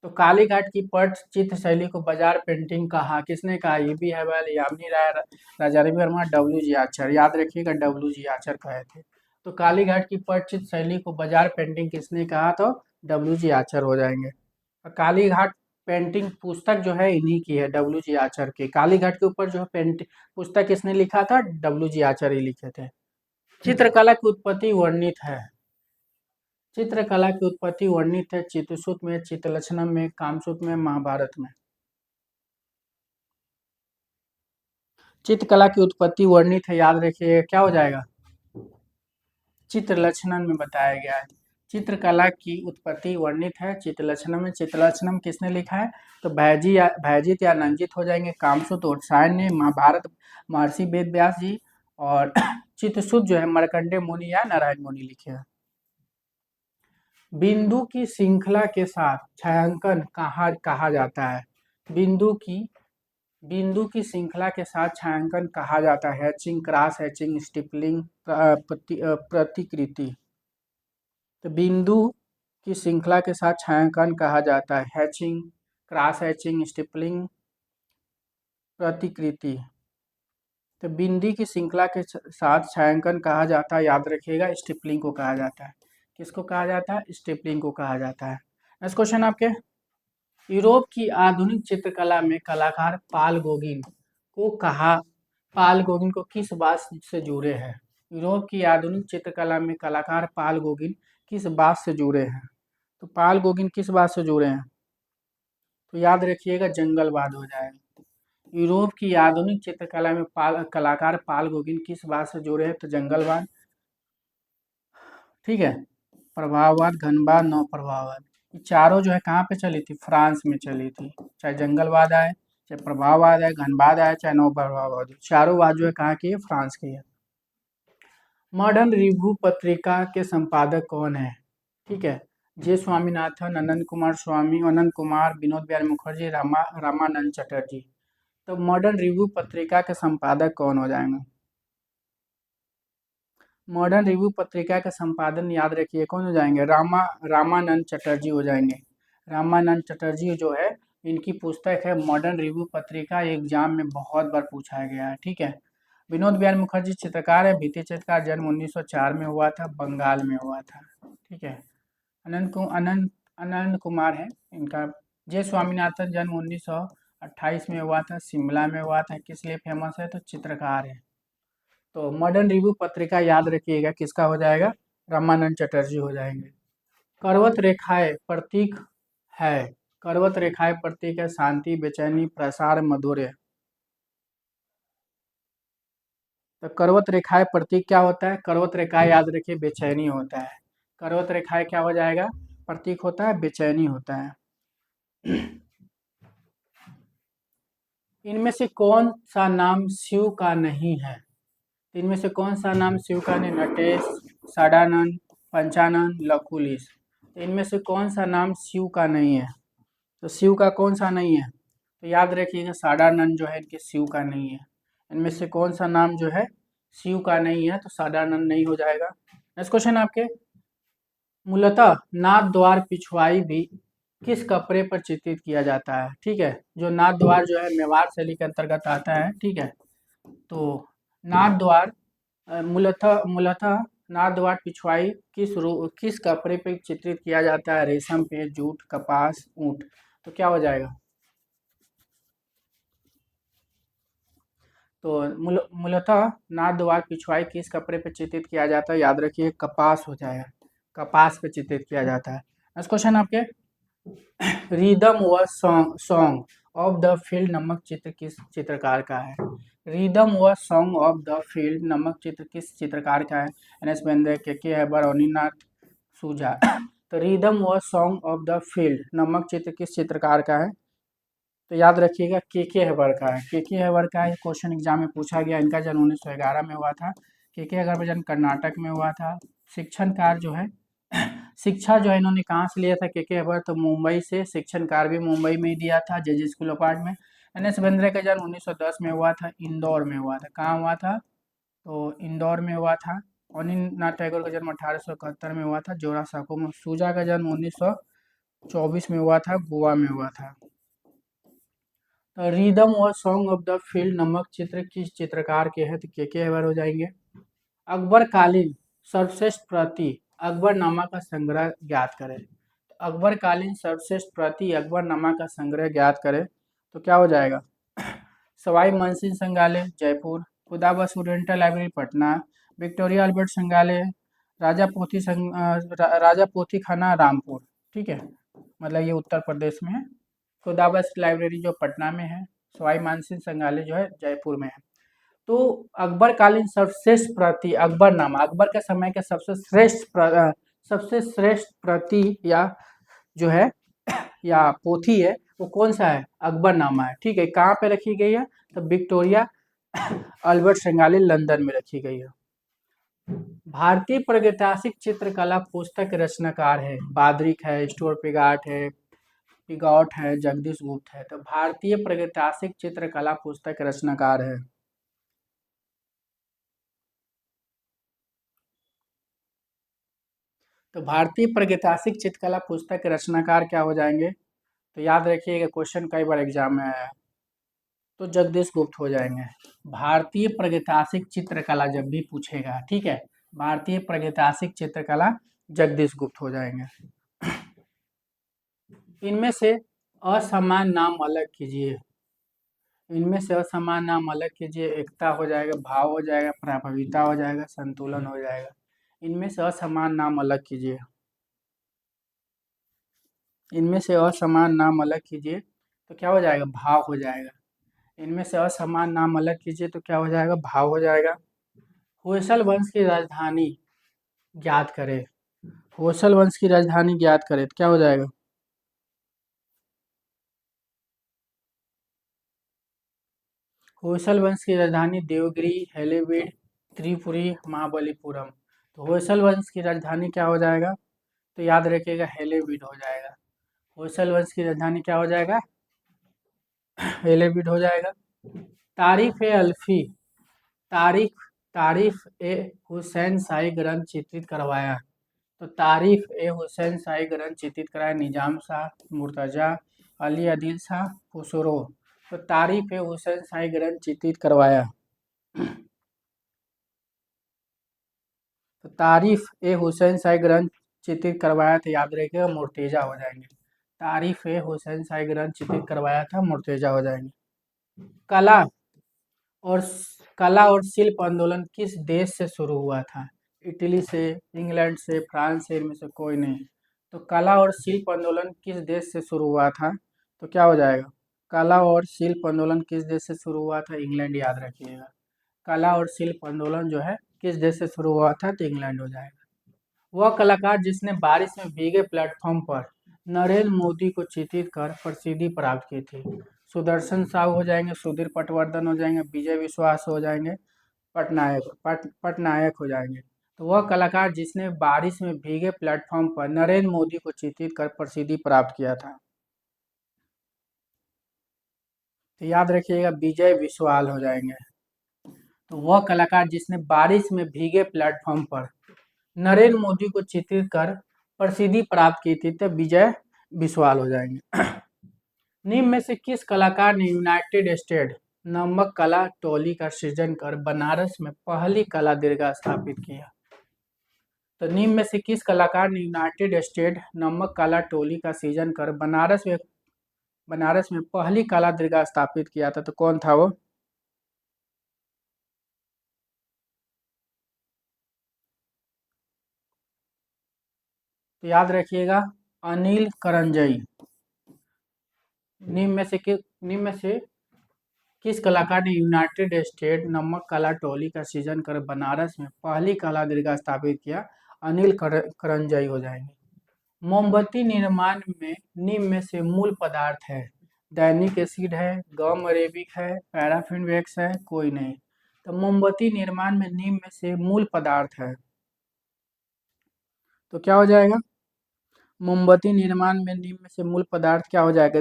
Speaker 1: तो कालीघाट की पटचित्र शैली को बाजार पेंटिंग कहा, किसने कहा? ये भी है वाल, यामिनी राय, राजा रवि वर्मा, डब्ल्यू जी आचर। याद रखिएगा डब्ल्यू जी आचर कहे थे। तो कालीघाट की पटचित्र शैली को बाजार पेंटिंग किसने कहा? तो डब्ल्यू जी आचर हो जाएंगे। और कालीघाट पेंटिंग पुस्तक जो है इन्हीं की है, डब्ल्यू जी आचर की। कालीघाट के ऊपर जो है पेंटिंग पुस्तक किसने लिखा था? डब्ल्यू जी आचर ही लिखे थे। चित्रकला की उत्पत्ति वर्णित है। चित्रकला की उत्पत्ति वर्णित है चित्रसूत में, चित्रलक्षणम में, कामसूत्र में, महाभारत में। चित्रकला की उत्पत्ति वर्णित है, याद रखिए क्या हो जाएगा? चित्रलक्षणम में बताया गया है। चित्रकला की उत्पत्ति वर्णित है चित्रलक्षणम में। चित्रलक्षणम किसने लिखा है? तो भैजित या नंजित हो जाएंगे। कामसूत्र और सायन ने, महाभारत महर्षि वेद व्यास जी, और चित्रसूत जो है मार्कंडेय मुनि या नारायण मुनि लिखे हैं। बिंदु की श्रृंखला के साथ छायांकन कहा जाता है। बिंदु की बिंदु की श्रृंखला के साथ छायांकन कहा जाता है हैचिंग, क्रॉस हैचिंग, स्टिपलिंग, प्रतिकृति। तो बिंदु की श्रृंखला के साथ छायांकन कहा जाता है हैचिंग, क्रॉस हैचिंग, स्टिपलिंग, प्रतिकृति। तो बिंदी की श्रृंखला के साथ छायांकन कहा जाता है, याद रखिएगा, स्टिपलिंग को कहा जाता है। किसको कहा जाता है? स्टिपलिंग को कहा जाता है। नेक्स्ट क्वेश्चन आपके, यूरोप की आधुनिक चित्रकला में कलाकार पाल गोगिन को किस बात से जुड़े हैं? यूरोप की आधुनिक चित्रकला में कलाकार पाल गोगिन किस बात से जुड़े हैं? तो पाल गोगिन किस बात से जुड़े हैं? तो याद रखिएगा, जंगलवाद हो जाएगा। यूरोप की आधुनिक चित्रकला में कलाकार पाल गोगिन किस बात से जुड़े हैं? तो जंगलवाद, ठीक है। प्रभाववाद, घनवाद, नव प्रभाववाद, ये चारों जो है कहाँ पे चली थी? फ्रांस में चली थी। चाहे जंगलवाद आए, चाहे प्रभाववाद आए, घनवाद आए, चाहे नव प्रभाववाद, चारों वाद जो है कहाँ की है? फ्रांस की है। मॉडर्न रिव्यू पत्रिका के संपादक कौन है? ठीक है, जे स्वामीनाथन, अनंत कुमार स्वामी, अनंत कुमार, विनोद बिहारी मुखर्जी, रामानंद चटर्जी। तो मॉडर्न रिव्यू पत्रिका के संपादक कौन हो जाएंगे? मॉडर्न रिव्यू पत्रिका का संपादन, याद रखिए, कौन हो जाएंगे? रामानंद चटर्जी हो जाएंगे। रामानंद चटर्जी जो है, इनकी पुस्तक है मॉडर्न रिव्यू पत्रिका, एग्जाम में बहुत बार पूछा गया है, ठीक है। विनोद बिहारी मुखर्जी चित्रकार है, भित्ति चित्रकार, जन्म 1904 में हुआ था, बंगाल में हुआ था, ठीक है। अनंत कुमार है इनका। जे स्वामीनाथन, जन्म 1928 में हुआ था, शिमला में हुआ था। किस लिए फेमस है? तो चित्रकार है। तो मॉडर्न रिव्यू पत्रिका, याद रखिएगा, किसका हो जाएगा? रामानंद चटर्जी हो जाएंगे। पर्वत रेखाएं प्रतीक है, पर्वत रेखाएं प्रतीक है शांति, बेचैनी, प्रसार, मधुर्य। तो पर्वत रेखाएं प्रतीक क्या होता है? पर्वत रेखाएं, याद रखिए, बेचैनी होता है। पर्वत रेखाएं क्या हो जाएगा? प्रतीक होता है, बेचैनी होता है। इनमें से कौन सा नाम शिव का नहीं है? इनमें से कौन सा नाम शिव का नहीं? नटेश, षडानंद, पंचानन, लकुलिश। इनमें से कौन सा नाम शिव का नहीं है? तो शिव का कौन सा नहीं है? तो याद रखिएगा, षडानंद जो है इनके शिव का नहीं है। इनमें से कौन सा नाम जो है शिव का नहीं है? तो षडानंद नहीं हो जाएगा। नेक्स्ट क्वेश्चन आपके, मूलतः नाथ द्वार पिछवाई भी किस कपड़े पर चित्रित किया जाता है? ठीक है, जो नाथ द्वार जो है मेवाड़ शैली के अंतर्गत आता है, ठीक है। तो नाथ द्वार मूलतः नाथ द्वार पिछवाई किस कपड़े पे चित्रित किया जाता है? रेशम पे, जूट, कपास, ऊंट। तो क्या हो जाएगा? तो मूलतः नाथ द्वार पिछवाई किस कपड़े पे चित्रित किया जाता है? याद रखिए, कपास हो जाएगा, कपास पे चित्रित किया जाता है। नेक्स्ट क्वेश्चन आपके, रिदम व सॉन्ग ऑफ द फील्ड नामक चित्र किस चित्रकार का है? रिदम व सॉन्ग ऑफ द फील्ड नामक चित्र किस चित्रकार का है? एन.एस. बेंद्रे, के हैबर, अनिनाथ सूजा। तो रिदम व सॉन्ग ऑफ द फील्ड नामक चित्र किस चित्रकार का है? तो याद रखिएगा, के हैबर का है। के हैबर का ये क्वेश्चन एग्जाम में पूछा गया। इनका जन्म 1911 में हुआ था। के हैबर का जन्म कर्नाटक में हुआ था। शिक्षण कार्य जो है शिक्षा जो है इन्होंने कहाँ से लिया था? के हैबर, तो मुंबई से। शिक्षण कार्य भी मुंबई में ही दिया था, जे स्कूल ऑफ आर्ट में। एन.एस. बेंद्रे का जन्म 1910 में हुआ था, इंदौर में हुआ था। कहाँ हुआ था? तो इंदौर में हुआ था। अनिनाथ टैगोर का जन्म 1871 में हुआ था, जोरासाको में। सूजा का जन्म 1924 में हुआ था, गोवा में हुआ था। रिदम और सॉन्ग ऑफ द फील्ड नामक चित्र किस चित्रकार के हैं? तो के हैबर हो जाएंगे। अकबरकालीन सर्वश्रेष्ठ प्रति अकबरनामा का संग्रह ज्ञात करें। अकबरकालीन सर्वश्रेष्ठ प्रति अकबरनामा का संग्रह ज्ञात करें। तो क्या हो जाएगा? सवाई मानसिंह संग्रहालय, Jaipur. Khudabakhsh oriental library, Patna. Victoria Albert संग्रहालय, राजा पोथी खाना, रामपुर। ठीक है, मतलब ये उत्तर प्रदेश में है। खुदाबस लाइब्रेरी जो पटना में है, सवाई मानसिंह संग्रहालय जो है जयपुर में है। तो अकबरकालीन सर्वश्रेष्ठ प्रति अकबरनामा, अकबर के समय के सबसे श्रेष्ठ प्रति या जो है या पोथी है, वो कौन सा है? अकबरनामा है। ठीक है, कहाँ पे रखी गई है? तो विक्टोरिया अल्बर्ट संग्रहालय, लंदन में रखी गई है। भारतीय प्रागैतिहासिक चित्रकला पुस्तक रचनाकार है, बादरिक है, स्टुअर्ट पिगाट है, पिगॉट है, जगदीश गुप्त है। तो भारतीय प्रागैतिहासिक चित्रकला पुस्तक के रचनाकार है। तो भारतीय प्रागैतिहासिक चित्रकला पुस्तक के रचनाकार क्या हो जाएंगे? तो याद रखिएगा, क्वेश्चन कई बार एग्जाम में आया है। तो जगदीश गुप्त हो जाएंगे। भारतीय प्रागैतिहासिक चित्रकला जब भी पूछेगा, ठीक है, भारतीय प्रागैतिहासिक चित्रकला जगदीश गुप्त हो जाएंगे। इनमें से असमान नाम अलग कीजिए। इनमें से असमान नाम अलग कीजिए। एकता हो जाएगा, भाव हो जाएगा, प्रभाविता हो जाएगा, संतुलन हो जाएगा। इनमें से असमान नाम अलग कीजिए। इनमें से असमान नाम अलग कीजिए तो क्या हो जाएगा? भाव हो जाएगा। इनमें से असमान नाम अलग कीजिए तो क्या हो जाएगा? भाव हो जाएगा। होयसल वंश की राजधानी ज्ञात करें। होयसल वंश की राजधानी ज्ञात करें तो क्या हो जाएगा? होयसल वंश की राजधानी देवगिरी, हेलेबीड, त्रिपुरी, महाबलीपुरम। तो होयसल वंश की राजधानी क्या हो जाएगा? तो याद रखिएगा, हेलेबीड हो जाएगा। होयसल वंश की राजधानी क्या हो जाएगा? हेलेबीड हो जाएगा। तारीफ ए अल्फी, तारीफ तारीफ ए हुसैन शाही ग्रंथ चित्रित करवाया। तो तारीफ ए हुसैन शाही ग्रंथ चित्रित कराया निजाम शाह, मुर्तजा, अली आदिल शाह, खुसरो। तो तारीफ ए हुसैन शाही ग्रंथ चित्रित करवाया। तो तारीफ ए हुसैन शाही ग्रंथ चित्रित करवाया तो याद रखिएगा, मुर्तजा हो जाएंगे। तारीफ ए हुसैन शाही ग्रंथ चित्रित करवाया था, मुर्तजा हो जाएंगे। कला और कला और शिल्प आंदोलन किस देश से शुरू हुआ था? इटली से, इंग्लैंड से, फ्रांस से, इनमें से कोई नहीं। तो कला और शिल्प आंदोलन किस देश से शुरू हुआ था? तो क्या हो जाएगा? कला और शिल्प आंदोलन किस देश से शुरू हुआ था? इंग्लैंड, याद रखिएगा। कला और शिल्प आंदोलन जो है किस देश से शुरू हुआ था? तो इंग्लैंड हो जाएगा। वह कलाकार जिसने बारिश में भीगे प्लेटफॉर्म पर नरेंद्र मोदी को चित्रित कर प्रसिद्धि प्राप्त की थी। सुदर्शन साहू हो जाएंगे, सुधीर पटवर्धन हो जाएंगे, विजय विश्वास हो जाएंगे, पटनायक हो जाएंगे। तो वह कलाकार जिसने बारिश में भीगे प्लेटफॉर्म पर नरेंद्र मोदी को चित्रित कर प्रसिद्धि प्राप्त किया था। तो याद रखिएगा, विजय विश्वाल हो जाएंगे। तो वह कलाकार जिसने बारिश में भीगे प्लेटफॉर्म पर नरेंद्र मोदी को चित्रित कर प्रसिद्धि प्राप्त की थी, तो विजय बिस्वाल हो जाएंगे। निम्न में से किस कलाकार ने यूनाइटेड स्टेट नामक कला टोली का सृजन कर बनारस में पहली कला दीर्घा स्थापित किया? तो निम्न में से किस कलाकार ने यूनाइटेड स्टेट नामक कला टोली का सृजन कर बनारस में पहली कला दीर्घा स्थापित किया था? तो कौन था वो? तो याद रखिएगा, अनिल करंजई। निम्न में से किस कलाकार ने यूनाइटेड स्टेट नामक कला टोली का सृजन कर बनारस में पहली कला दीर्घा स्थापित किया? अनिल करंजई हो जाएंगे। मोमबत्ती निर्माण में निम्न में से मूल पदार्थ है? दैनिक एसिड है, गम अरेबिक है, पैराफिन वैक्स है, कोई नहीं। तो मोमबत्ती निर्माण में निम्न में से मूल पदार्थ है तो क्या हो जाएगा? मोमबत्ती निर्माण में निम्न में से मूल पदार्थ क्या हो जाएगा?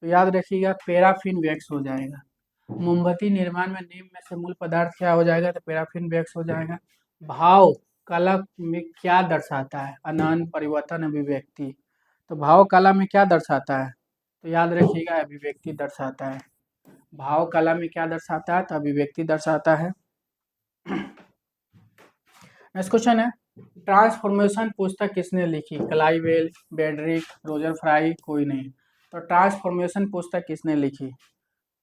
Speaker 1: तो याद रखिएगा, पैराफिन वैक्स हो जाएगा। मोमबत्ती निर्माण में निम्न में से मूल पदार्थ क्या हो जाएगा? तो पैराफिन वैक्स हो जाएगा। भाव कला में क्या दर्शाता है? अनंत, परिवर्तन, अभिव्यक्ति। तो भाव कला में क्या दर्शाता है? तो याद रखिएगा, अभिव्यक्ति दर्शाता है। भाव कला में क्या दर्शाता है? तो अभिव्यक्ति दर्शाता है। नेक्स्ट क्वेश्चन है, ट्रांसफॉर्मेशन पुस्तक किसने लिखी? क्लाइवेल, बेडरिक, रोजर फ्राई, कोई नहीं। तो ट्रांसफॉर्मेशन पुस्तक किसने लिखी?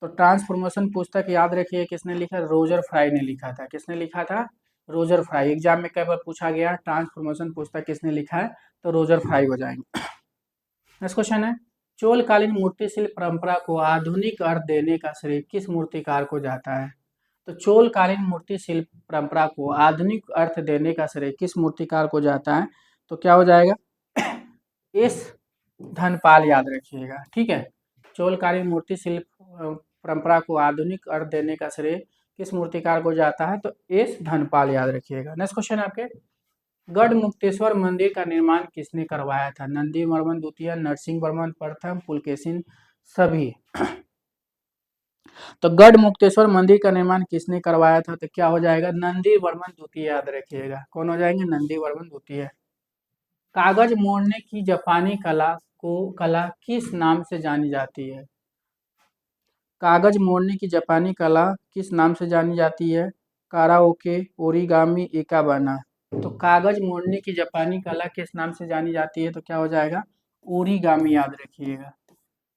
Speaker 1: तो ट्रांसफॉर्मेशन पुस्तक याद रखिए किसने लिखा? रोजर फ्राई ने लिखा था। किसने लिखा था? Roger fry. एग्जाम में कई बार पूछा गया ट्रांसफॉर्मेशन पुस्तक किसने लिखा है? तो रोजर फ्राई हो जाएंगे। नेक्स्ट क्वेश्चन है, चोलकालीन मूर्ति शिल्प परंपरा को आधुनिक अर्थ देने का श्रेय किस मूर्तिकार को जाता है? तो चोलकालीन मूर्ति शिल्प परंपरा को आधुनिक अर्थ देने का श्रेय किस मूर्तिकार को जाता है? तो क्या हो जाएगा? इस धनपाल, याद रखिएगा, ठीक है। चोलकालीन मूर्ति शिल्प परंपरा को आधुनिक अर्थ देने का श्रेय किस मूर्तिकार को जाता है? तो एस धनपाल, याद रखिएगा। नेक्स्ट क्वेश्चन आपके, गढ़मुक्तेश्वर मंदिर का निर्माण किसने करवाया था? नंदी वर्मन द्वितीय, नरसिंह वर्मन प्रथम, पुलकेशिन सभी। तो गढ़मुक्तेश्वर मंदिर का निर्माण किसने करवाया था? तो क्या हो जाएगा? नंदी वर्मन द्वितीय, याद रखिएगा। कौन हो जाएंगे? नंदी वर्मन द्वितीय। कागज मोड़ने की जापानी कला किस नाम से जानी जाती है? कागज मोड़ने की जापानी कला किस नाम से जानी जाती है? Karaoke, origami, ikebana. तो कागज मोड़ने की जापानी कला किस नाम से जानी जाती है? तो क्या हो जाएगा? ओरिगामी, याद रखिएगा।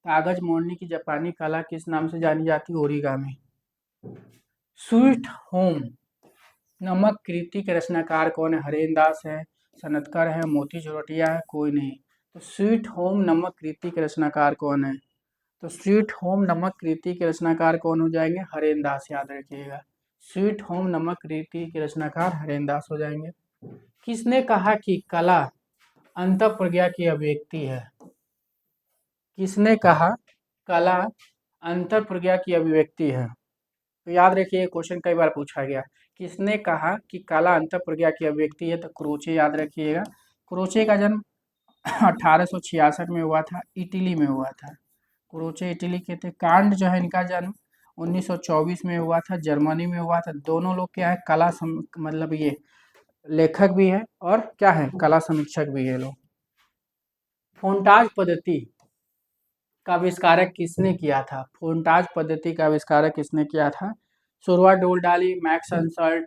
Speaker 1: कागज मोड़ने की जापानी कला किस नाम से जानी जाती है? ओरिगामी। स्वीट होम नमक कृति के रचनाकार कौन है? हरेन दास है, सनतकर है, मोती चौरटिया है, कोई नहीं। तो स्वीट होम नमक कृति के रचनाकार कौन है? तो स्वीट होम नमक कृति के रचनाकार कौन हो जाएंगे? हरेन दास, याद रखिएगा। स्वीट होम नमक कृति के रचनाकार हरेन दास हो जाएंगे। किसने कहा कि कला अंतःप्रज्ञा की अभिव्यक्ति है? किसने कहा कला अंतःप्रज्ञा की अभिव्यक्ति है? तो याद रखिए, क्वेश्चन कई बार पूछा गया। किसने कहा कि कला अंतःप्रज्ञा की अभिव्यक्ति है? तो क्रोचे, याद रखिएगा। क्रोचे का जन्म 1866 में हुआ था, इटली में हुआ था। क्रोचे इटली के थे। कांट जो है इनका जन्म 1924 में हुआ था, जर्मनी में हुआ था। दोनों लोग क्या है? मतलब ये लेखक भी है और क्या है? कला समीक्षक भी है लोग। फोंटाज पद्धति का आविष्कारक किसने किया था? फोंटाज पद्धति का आविष्कारक किसने किया था? सुरवा डोल्डाली, मैक्स अन्सल्ट,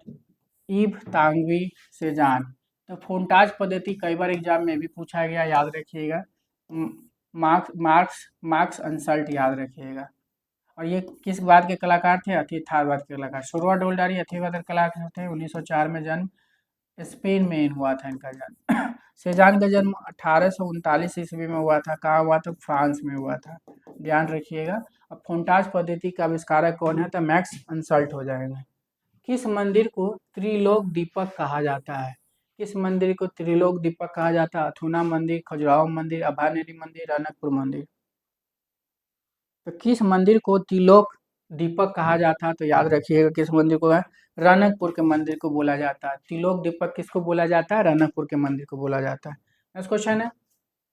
Speaker 1: ईव तांगवी, सेजान। तो फोंटाज पद्धति कई बार एग्जाम में भी पूछा गया, याद रखिएगा। मार्क्स अन्सल्ट, याद रखिएगा। और ये किस बात के कलाकार थे? अतिथारवाद के कलाकार। सुरवा डोल्डारी अतिथारवाद के कलाकार थे। 1904 में जन्म स्पेन में हुआ था इनका जन्म। सेजान का जन्म 1839 ईस्वी में हुआ था। कहाँ हुआ था? फ्रांस में हुआ था, ध्यान रखिएगा। अब फोंटाज पद्धति का आविष्कारक कौन है? तो मैक्स अन्सल्ट हो जाएगा। किस मंदिर को त्रिलोक दीपक कहा जाता है? किस मंदिर को त्रिलोक दीपक कहा जाता है? अथुना मंदिर, खजुराहो मंदिर, अभानेरी मंदिर, रनकपुर मंदिर। तो किस मंदिर को त्रिलोक दीपक कहा जाता है? तो याद रखिएगा किस मंदिर को है? रनकपुर के मंदिर को बोला जाता है। त्रिलोक दीपक किसको बोला जाता है? रनकपुर के मंदिर को बोला जाता है। नेक्स्ट क्वेश्चन है,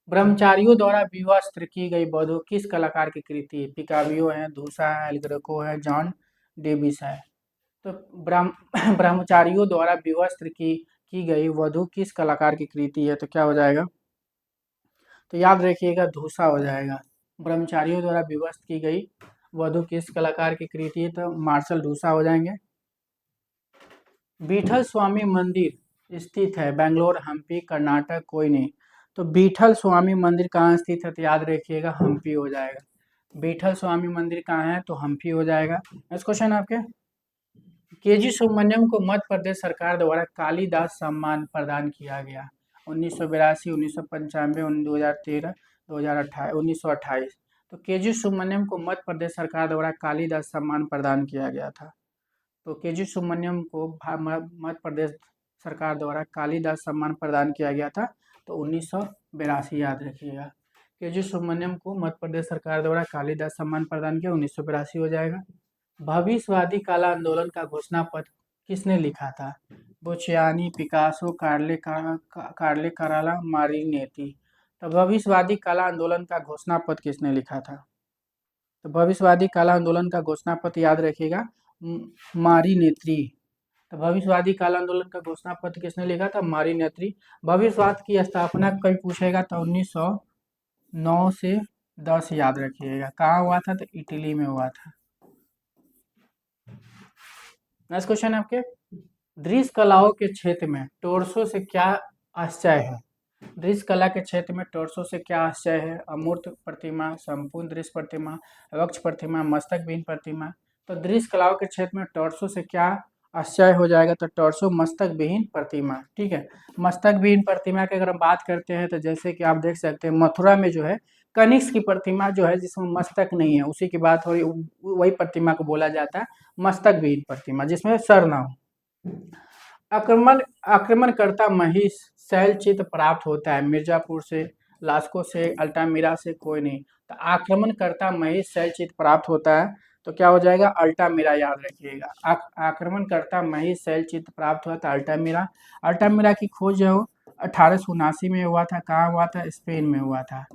Speaker 1: ब्रह्मचारियों द्वारा विवस्त्र की गई वधु किस कलाकार की कृति है? पिकावियो है, दूसा है, एल ग्रेको है, जॉन डेविस है। तो ब्रह्मचारियों द्वारा विवस्त्र की गई वधु किस कलाकार की कृति है? तो क्या हो जाएगा? तो याद रखिएगा, धूसा हो जाएगा। ब्रह्मचारियों द्वारा विवस्त्र की गई वधु किस कलाकार की कृति है? तो मार्शल धूसा हो जाएंगे। बीठल स्वामी मंदिर स्थित है बेंगलोर, हम्पी, कर्नाटक, कोई नहीं। तो बीठल स्वामी मंदिर कहाँ स्थित है? तो याद रखिएगा, हम्पी हो जाएगा। बीठल स्वामी मंदिर कहाँ है? तो हम्पी हो जाएगा। नेक्स्ट क्वेश्चन आपके, केजी सुब्रमण्यम को मध्य प्रदेश सरकार द्वारा कालिदास सम्मान प्रदान किया गया। 1982, 1995, 2013, 2028, 1928। तो केजी सुब्रमण्यम को मध्य प्रदेश सरकार द्वारा कालिदास सम्मान प्रदान किया गया था। तो केजी सुब्रमण्यम को मध्य प्रदेश सरकार द्वारा कालिदास सम्मान प्रदान किया गया था। तो 1982, याद रखिएगा। केजी सुब्रमण्यम को मध्य प्रदेश सरकार द्वारा कालिदास सम्मान प्रदान किया, 1982 हो जाएगा। भविष्यवादी कला आंदोलन का घोषणा पत्र किसने लिखा था? बोचियानी, पिकासो, कार्ले कराला, मारिनेती। तो भविष्यवादी कला आंदोलन का घोषणा पत्र किसने लिखा था? तो भविष्यवादी कला आंदोलन का घोषणा पत्र याद रखिएगा, मारिनेत्री। तो भविष्यवादी कला आंदोलन का घोषणा पत्र किसने लिखा था? मारिनेत्री। भविष्यवाद की स्थापना कभी पूछेगा तो 1909 से 10, याद रखिएगा। कहाँ हुआ था? तो इटली में हुआ था। नेक्स्ट क्वेश्चन आपके, दृश्य कलाओं के क्षेत्र में टोरसो से क्या आशय है? दृश्य कला के क्षेत्र में टोरसो से क्या आशय है? अमूर्त प्रतिमा, संपूर्ण दृश्य प्रतिमा, वक्ष प्रतिमा, मस्तक विहीन प्रतिमा। तो दृश्य कलाओं के क्षेत्र में टोरसो से क्या आशय हो जाएगा? तो टोरसो मस्तक विहीन प्रतिमा, ठीक है। मस्तक विहीन प्रतिमा की अगर हम बात करते हैं तो जैसे कि आप देख सकते हैं मथुरा में जो है कनिष्क की प्रतिमा जो है जिसमें मस्तक नहीं है, उसी की बात हो रही, वही प्रतिमा को बोला जाता है मस्तक विहीन प्रतिमा, जिसमें सर ना हो। आक्रमणकर्ता महिष शैलचित्र प्राप्त होता है मिर्जापुर से, लास्को से, अल्टामिरा से, कोई नहीं। तो आक्रमणकर्ता महिष शैलचित्र प्राप्त होता है तो क्या हो जाएगा, अल्टामिरा याद रखिएगा। आक्रमणकर्ता महेश शैल चित्र प्राप्त हुआ था अल्टामिरा। अल्टामिरा की खोज जो 1879 में हुआ था। कहाँ हुआ था, स्पेन में हुआ था।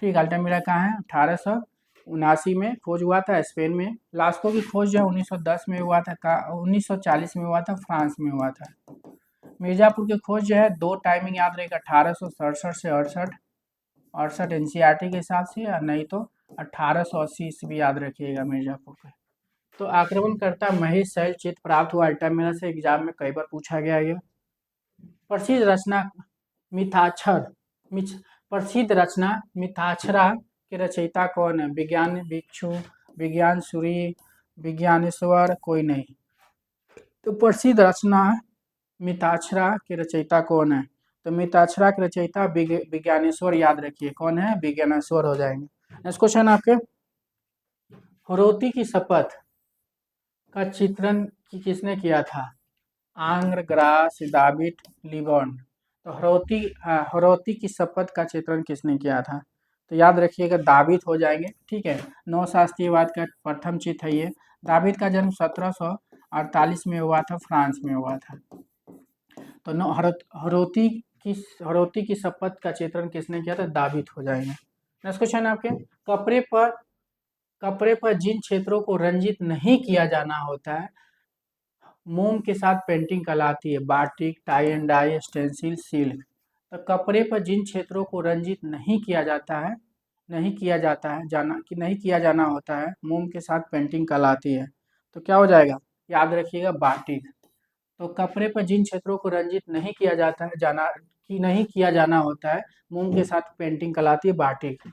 Speaker 1: ठीक, अल्टामिरा कहाँ है, 1879 में खोज हुआ था स्पेन में। लास्को की खोज जो 1910 में हुआ था, 1940 में हुआ था, फ्रांस में हुआ था। मिर्जापुर की खोज जो है, दो टाइमिंग याद रहेगा, 1867 से 68 एनसीईआरटी के हिसाब से, या नहीं तो 1880 ईस्वी याद रखिएगा मिर्जापुर का। तो आक्रमणकर्ता महेश शैल चित्र प्राप्त हुआ अल्टामिरा से, एग्जाम में कई बार पूछा गया ये। प्रसिद्ध रचना मिथाक्षर प्रसिद्ध रचना मिथाक्षरा के रचयिता कौन है, विज्ञान भिक्षु, विज्ञान सूरी, विज्ञानेश्वर, कोई नहीं। तो प्रसिद्ध रचना मिताक्षरा के रचयिता कौन है, तो मिताक्षरा के रचयिता विज्ञानेश्वर याद रखिए, कौन है, विज्ञानेश्वर हो जाएंगे। नेक्स्ट क्वेश्चन आपके, हुरोती की शपथ का चित्रण किसने किया था, आंग्र, ग्रास, दाविड, लिबॉन। तो हुरोती की शपथ का चित्रण किसने किया था, तो याद रखिएगा दाविद हो जाएंगे। ठीक है, नौ शास्त्रीयवाद का प्रथम चित्र है ये। दाविद का जन्म 1748 में हुआ था, फ्रांस में हुआ था। तो हुरोती की शपथ का चित्रण किसने किया था, दाविद हो जाएंगे। नेक्स्ट क्वेश्चन आपके, कपड़े पर जिन क्षेत्रों को रंजित नहीं किया जाना होता है, मोम के साथ पेंटिंग कहलाती है, batik, tie and dye, stencil, silk. तो कपड़े पर जिन क्षेत्रों को रंजित नहीं किया जाता है, नहीं किया जाना होता है, मोम के साथ पेंटिंग कहलाती है। तो क्या हो जाएगा, याद रखिएगा बाटिक। तो कपड़े पर जिन क्षेत्रों को रंजित नहीं किया जाना होता है, मोम के साथ पेंटिंग कहलाती है, बाटिक।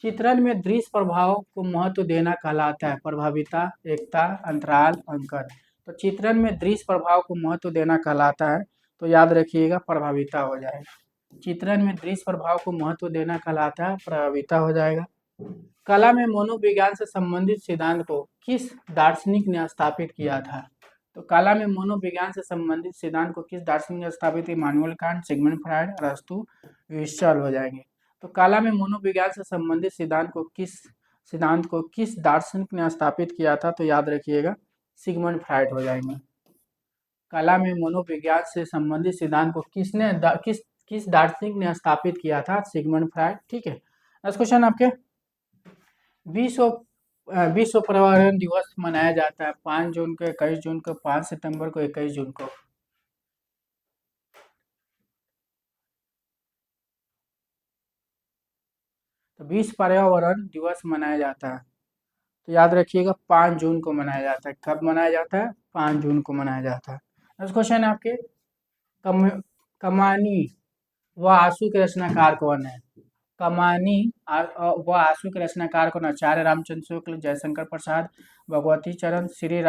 Speaker 1: चित्रण में दृश्य प्रभाव को महत्व देना कहलाता है, प्रभाविता, एकता, अंतराल, अंकन। तो चित्रण में दृश्य प्रभाव को महत्व देना कहलाता है, तो याद रखिएगा प्रभाविता हो जाएगा। चित्रण में दृश्य प्रभाव को महत्व देना कहलाता है, प्रभाविता हो जाएगा। कला में मनोविज्ञान से संबंधित सिद्धांत को किस दार्शनिक ने स्थापित किया था, तो कला में मनोविज्ञान से संबंधित सिद्धांत को किस दार्शनिक ने स्थापित किया, इमानुएल कांट, सिगमंड फ्रायड, अरस्तू, विस्टल हो जाएंगे। तो कला में मनोविज्ञान से संबंधित सिद्धांत को किस दार्शनिक ने स्थापित किया था, तो याद रखिएगा सिगमंड फ्रायड हो जाएंगे। कला में मनोविज्ञान से संबंधित सिद्धांत को किस दार्शनिक ने स्थापित किया था, सिगमंड फ्रायड। ठीक है, नेक्स्ट क्वेश्चन आपके, विश्व पर्यावरण दिवस मनाया जाता है 5 जून को, 21 जून को, 5 सितंबर को, 21 जून को। तो विश्व पर्यावरण दिवस मनाया जाता है, तो याद रखिएगा 5 जून को मनाया जाता है। कब मनाया जाता है, 5 जून को मनाया जाता है। नेक्स्ट क्वेश्चन है आपके, कमानी व आंसू के रचनाकार कौन है, कमानी व आंसू के रचनाकार कौन, आचार्य रामचंद्र शुक्ल, जयशंकर प्रसाद, भगवती चरण, श्री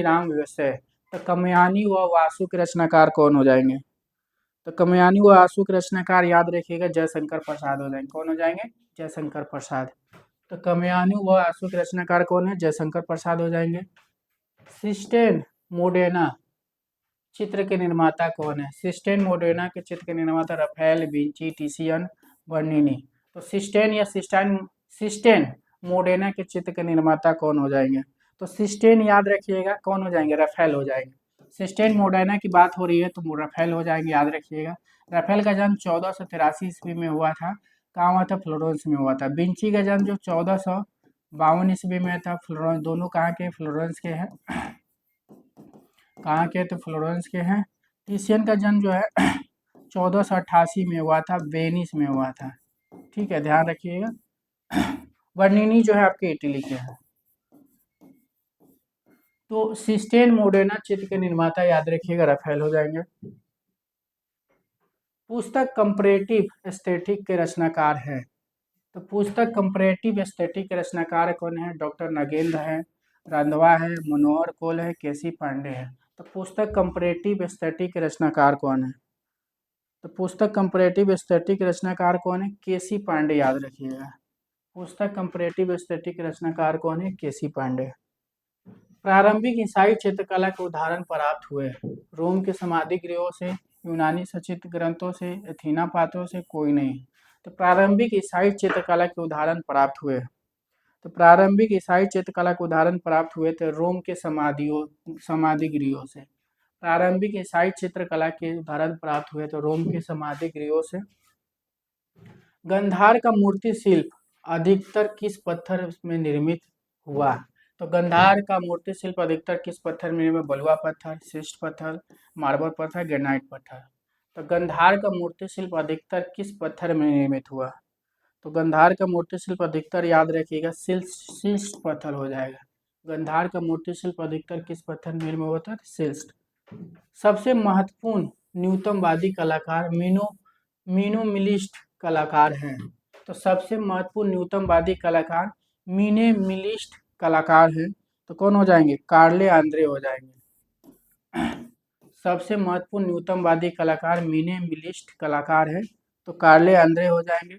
Speaker 1: राम व्यवसाय। तो कमयानी व आंसू के रचनाकार कौन हो जाएंगे, तो कमयानी व आंसू के रचनाकार याद रखिएगा जयशंकर प्रसाद हो जाएंगे। कौन हो जाएंगे, जयशंकर प्रसाद। तो कमयानी व आंसू के रचनाकार कौन है, जयशंकर प्रसाद हो जाएंगे। सिस्टेन मोडेना चित्र के निर्माता कौन है, सिस्टेन मोडेना के चित्र के निर्माता राफेल, विंची, टिसियन, बर्निनी। तो सिस्टेन मोडेना के चित्र के निर्माता कौन हो जाएंगे, तो सिस्टेन याद रखिएगा कौन हो जाएंगे, राफेल हो जाएंगे। सिस्टेन मोडेना की बात हो रही है तो राफेल हो जाएंगे, याद रखिएगा। राफेल का जन्म 1483 ईस्वी में हुआ था, कहाँ हुआ था, फ्लोरेंस में हुआ था। विंची का जन्म जो 1452 ईस्वी में था, फ्लोरेंस, दोनों कहाँ के, फ्लोरेंस के हैं, कहाँ के, तो फ्लोरेंस के हैं। टिसियन का जन्म जो है 1488 में हुआ था, वेनिस में हुआ था। ठीक है, ध्यान रखिएगा। बर्निनी जो है आपके इटली के हैं। तो सिस्टेन मोडेना चित्र के निर्माता याद रखिएगा राफेल हो जाएंगे। पुस्तक कंपैरेटिव एस्थेटिक के रचनाकार है, तो पुस्तक कंपैरेटिव एस्थेटिक के रचनाकार कौन है, डॉक्टर नगेंद्र है, रंधवा है, मनोहर कोल है, केसी पांडे है। तो पुस्तक कंपैरेटिव एस्थेटिक के रचनाकार कौन है, तो पुस्तक कंपैरेटिव एस्थेटिक के रचनाकार कौन है, केसी पांडे याद रखिएगा। पुस्तक कंपैरेटिव एस्थेटिक के रचनाकार कौन है, केसी पांडे। प्रारंभिक ईसाई चित्रकला के उदाहरण प्राप्त हुए, रोम के समाधि गृहों से, यूनानी सचित्र ग्रंथों से, एथीना पात्रों से, कोई नहीं। तो प्रारंभिक ईसाई चित्रकला के उदाहरण प्राप्त हुए, तो तो प्रारंभिक ईसाई चित्रकला के उदाहरण प्राप्त हुए थे रोम के समाधि गृहों से। प्रारंभिक ईसाई चित्रकला के उदाहरण प्राप्त हुए थे रोम के समाधि गृहों से। गंधार का मूर्ति शिल्प अधिकतर किस पत्थर में निर्मित हुआ? तो गंधार का मूर्ति शिल्प अधिकतर किस पत्थर में निर्मित? बलुआ पत्थर, शिष्ट पत्थर, मार्बल पत्थर, ग्रेनाइट पत्थर। तो गंधार का मूर्ति शिल्प अधिकतर किस पत्थर में निर्मित हुआ? तो गंधार का मूर्ति शिल्प अधिकतर याद रखिएगा शिष्ट पत्थर हो जाएगा। गंधार का मूर्ति शिल्प अधिकतर किस पत्थर में निर्मित होता है? शिष्ट। सबसे महत्वपूर्ण न्यूनतमवादी कलाकार मिनिमलिस्ट कलाकार हैं। तो सबसे महत्वपूर्ण न्यूनतमवादी कलाकार मिनिमलिस्ट कलाकार हैं। तो कौन हो जाएंगे? कार्ले आंद्रे हो जाएंगे। सबसे महत्वपूर्ण न्यूनतमवादी कलाकार मिनिमलिस्ट कलाकार हैं, तो कार्ले आंद्रे हो जाएंगे।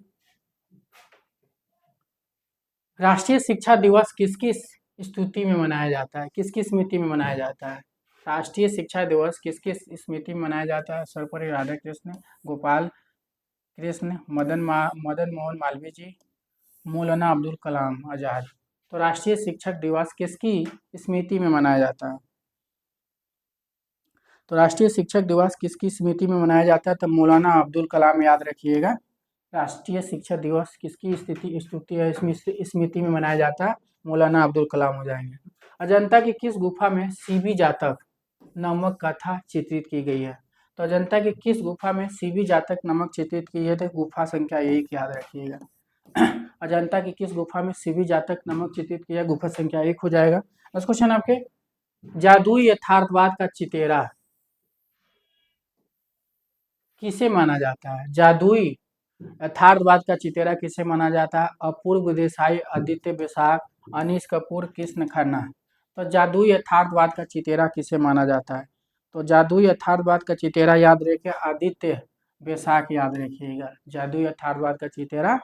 Speaker 1: राष्ट्रीय शिक्षा दिवस किसकी स्तुति में मनाया जाता है? किसकी स्मृति में मनाया जाता है? राष्ट्रीय शिक्षा दिवस किसकी स्मृति में मनाया जाता है? सर्वपल्ली राधाकृष्ण, गोपाल कृष्ण, मदन मोहन मालवीय जी, मौलाना अब्दुल कलाम आजाद। तो राष्ट्रीय शिक्षक दिवस किसकी स्मृति में मनाया जाता है? तो राष्ट्रीय शिक्षक दिवस किसकी स्मृति में मनाया जाता है? तो मौलाना अब्दुल कलाम याद रखिएगा। राष्ट्रीय शिक्षक दिवस किसकी स्मृति में मनाया जाता है? मौलाना अब्दुल कलाम हो जाएंगे। अजंता की किस गुफा में सीबी जातक नामक कथा चित्रित की गई है? तो अजंता की किस गुफा में सीबी जातक नामक चित्रित की है? तो गुफा संख्या 1 याद रखिएगा। अजंता की किस गुफा में सीबी जातक नामक चित्रित किया? गुफा संख्या 1 हो जाएगा। नेक्स्ट क्वेश्चन आपके, जादुई यथार्थवाद का चितेरा किसे माना जाता है? जादुई यथार्थवाद का चितेरा किसे माना जाता है? अपूर्व देसाई, आदित्य बैसाख, अनीश कपूर, कृष्ण खन्ना। तो जादुई यथार्थवाद का चितेरा किसे माना जाता है? तो जादुई यथार्थवाद का चितेरा याद रखिए आदित्य बैसाख याद रखिएगा। जादुई यथार्थवाद का चितेरा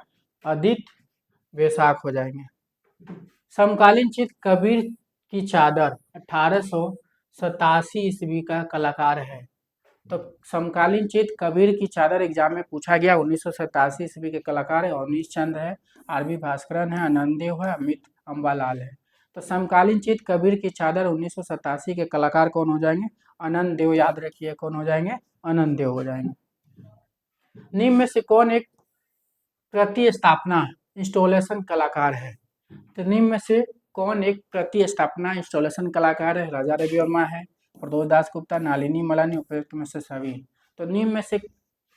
Speaker 1: आदित्य बैसाख हो जाएंगे। समकालीन चित्र कबीर की चादर 1887 ईस्वी का कलाकार है। तो समकालीन चित्र कबीर की चादर एग्जाम में पूछा गया। 1987 ईस्वी के कलाकार है अवनीश चंद्र है, आरबी भास्करन है, आनंददेव है, अमित अम्बालाल है। तो समकालीन चित्र कबीर की चादर 1987 के कलाकार कौन हो जाएंगे? आनंद देव याद रखिए। कौन हो जाएंगे? आनंद देव हो जाएंगे। निम्न में से कौन एक प्रतिस्थापना इंस्टॉलेशन कलाकार है? तो निम्न में से कौन एक प्रतिस्थापना इंस्टॉलेशन कलाकार है? राजा रवि वर्मा है, प्रदोष दास गुप्ता, नालिनी मलानी, उपयुक्त में से सभी। तो निम्न में से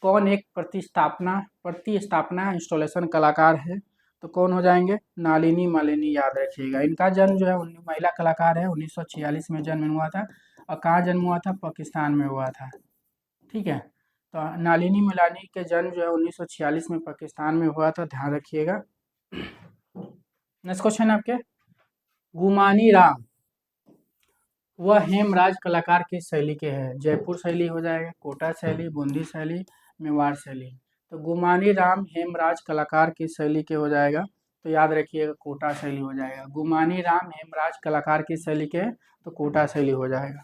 Speaker 1: कौन एक प्रतिस्थापना इंस्टॉलेशन कलाकार है? तो कौन हो जाएंगे? नालिनी मलानी याद रखिएगा। इनका जन्म जो है महिला कलाकार है, 1946 में जन्म हुआ था। और कहाँ जन्म हुआ था? पाकिस्तान में हुआ था। ठीक है, तो नालिनी मलानी के जन्म जो है 1946 में पाकिस्तान में हुआ था, ध्यान रखिएगा। नेक्स्ट क्वेश्चन आपके, गुमानी राम वह हेमराज कलाकार किस शैली के हैं? जयपुर शैली हो जाएगा, कोटा शैली, बूंदी शैली, मेवाड़ शैली। तो गुमानी राम हेमराज कलाकार किस शैली के हो जाएगा? तो याद रखिएगा कोटा शैली हो जाएगा। गुमानी राम हेमराज कलाकार किस शैली के हैं? तो कोटा शैली हो जाएगा।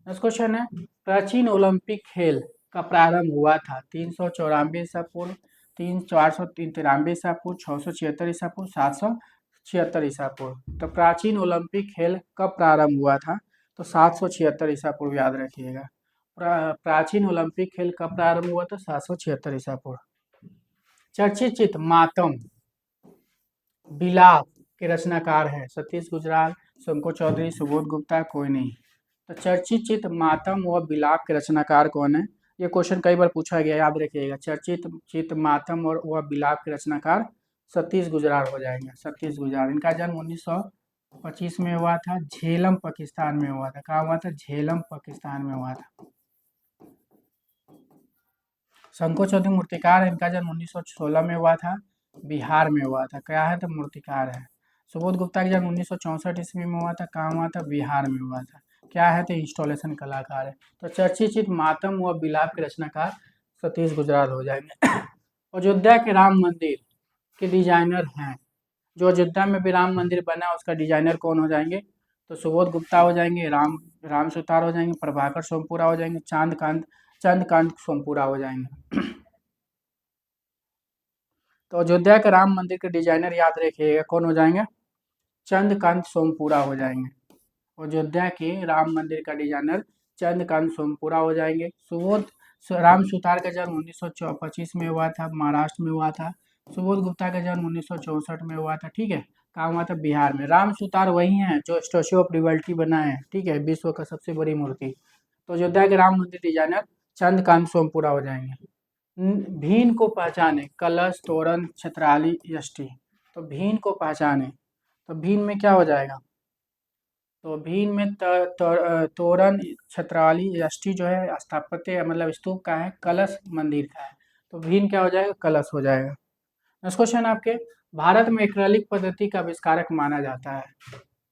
Speaker 1: नेक्स्ट क्वेश्चन है, प्राचीन ओलंपिक खेल का प्रारंभ हुआ था 394 ईसा पूर्व, 493 ईसा पूर्व, 676 ईसा पूर्व, 776 ईसा पूर्व। तो प्राचीन ओलंपिक खेल कब प्रारंभ हुआ था? तो 776 ईसा पूर्व याद रखिएगा। प्राचीन ओलंपिक खेल कब प्रारंभ हुआ था? 776 ईसा पूर्व। चर्चित चित्र मातम बिलाप के रचनाकार है सतीश गुजराल, शंको चौधरी, सुबोध गुप्ता, कोई नहीं। तो चर्चित चित्र मातम व बिलाप के रचनाकार कौन है? ये क्वेश्चन कई बार पूछा गया, याद रखिएगा। चर्चित चित्र मातम और वह बिलाप के रचनाकार सतीश गुजराल हो जाएंगे। सतीश गुजराल, इनका जन्म 1925 में हुआ था, झेलम पाकिस्तान में हुआ था। कहाँ हुआ था? झेलम पाकिस्तान में हुआ था। शंको चौधरी मूर्तिकार है, इनका जन्म 1916 में हुआ था, बिहार में हुआ था। क्या है? तो मूर्तिकार है। सुबोध गुप्ता का जन्म 1964 ईस्वी में हुआ था। कहाँ हुआ था? बिहार में हुआ था। क्या है? तो इंस्टॉलेशन कलाकार है। तो चर्चित मातम व बिलाप के रचनाकार सतीश गुजराल हो जाएंगे। अयोध्या के राम मंदिर के डिजाइनर हैं, जो अयोध्या में भी राम मंदिर बना उसका डिजाइनर कौन हो जाएंगे? तो सुबोध गुप्ता हो जाएंगे, राम सुतार हो जाएंगे, प्रभाकर सोमपुरा हो जाएंगे, चंद्रकांत सोमपुरा हो जाएंगे। तो अयोध्या के राम मंदिर के डिजाइनर याद रखिएगा कौन हो जाएंगे? चंद्रकांत सोमपुरा हो जाएंगे। अयोध्या के राम मंदिर का डिजाइनर चंद्रकांत सोमपुरा हो जाएंगे। सुबोध राम सुतार का जन्म 1925 में हुआ था, महाराष्ट्र में हुआ था। सुबोध गुप्ता का जन्म 1964 में हुआ था, ठीक है। कहाँ हुआ था? बिहार में। राम सुतार वही हैं जो स्टैच्यू ऑफ लिबर्टी बनाए हैं, ठीक है, विश्व का सबसे बड़ी मूर्ति। तो अयोध्या के राम मंदिर डिजाइनर चंद्रकांत सोमपुरा हो जाएंगे। भीन को पहचाने, कलश, तोरण, छत्रहाली, यष्टि। तो भीन को पहचाने, तो भीन में क्या हो जाएगा? तो भीन में तोरण, छत्रहाली, यष्टि जो है स्थापत्य मतलब स्तूप का है, कलश मंदिर का है। तो भीन क्या हो जाएगा? कलश हो जाएगा। नेक्स्ट क्वेश्चन आपके, भारत में एक्रेलिक पद्धति का आविष्कारक माना जाता है।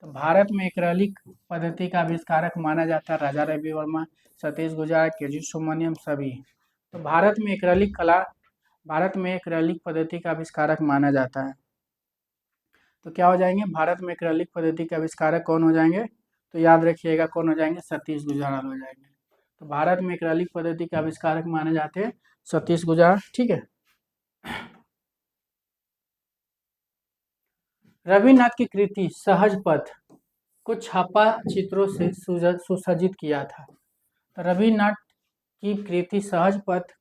Speaker 1: तो भारत में एक्रेलिक पद्धति का आविष्कारक माना जाता है राजा रवि वर्मा, सतीश गुजराल, केजी सुब्रमण्यम, सभी। तो भारत में एक्रेलिक पद्धति का आविष्कारक माना जाता है। तो क्या हो जाएंगे? भारत में एक्रेलिक पद्धति के आविष्कारक कौन हो जाएंगे? तो याद रखिएगा कौन हो जाएंगे? सतीश गुजराल हो जाएंगे। तो भारत में एक्रेलिक पद्धति के आविष्कारक माने जाते हैं सतीश गुजराल, ठीक है। रविनाथ की कृति सहज पथ को छापा चित्रों से सुसज्जित किया था। तो रविनाथ की कृति सहज पथ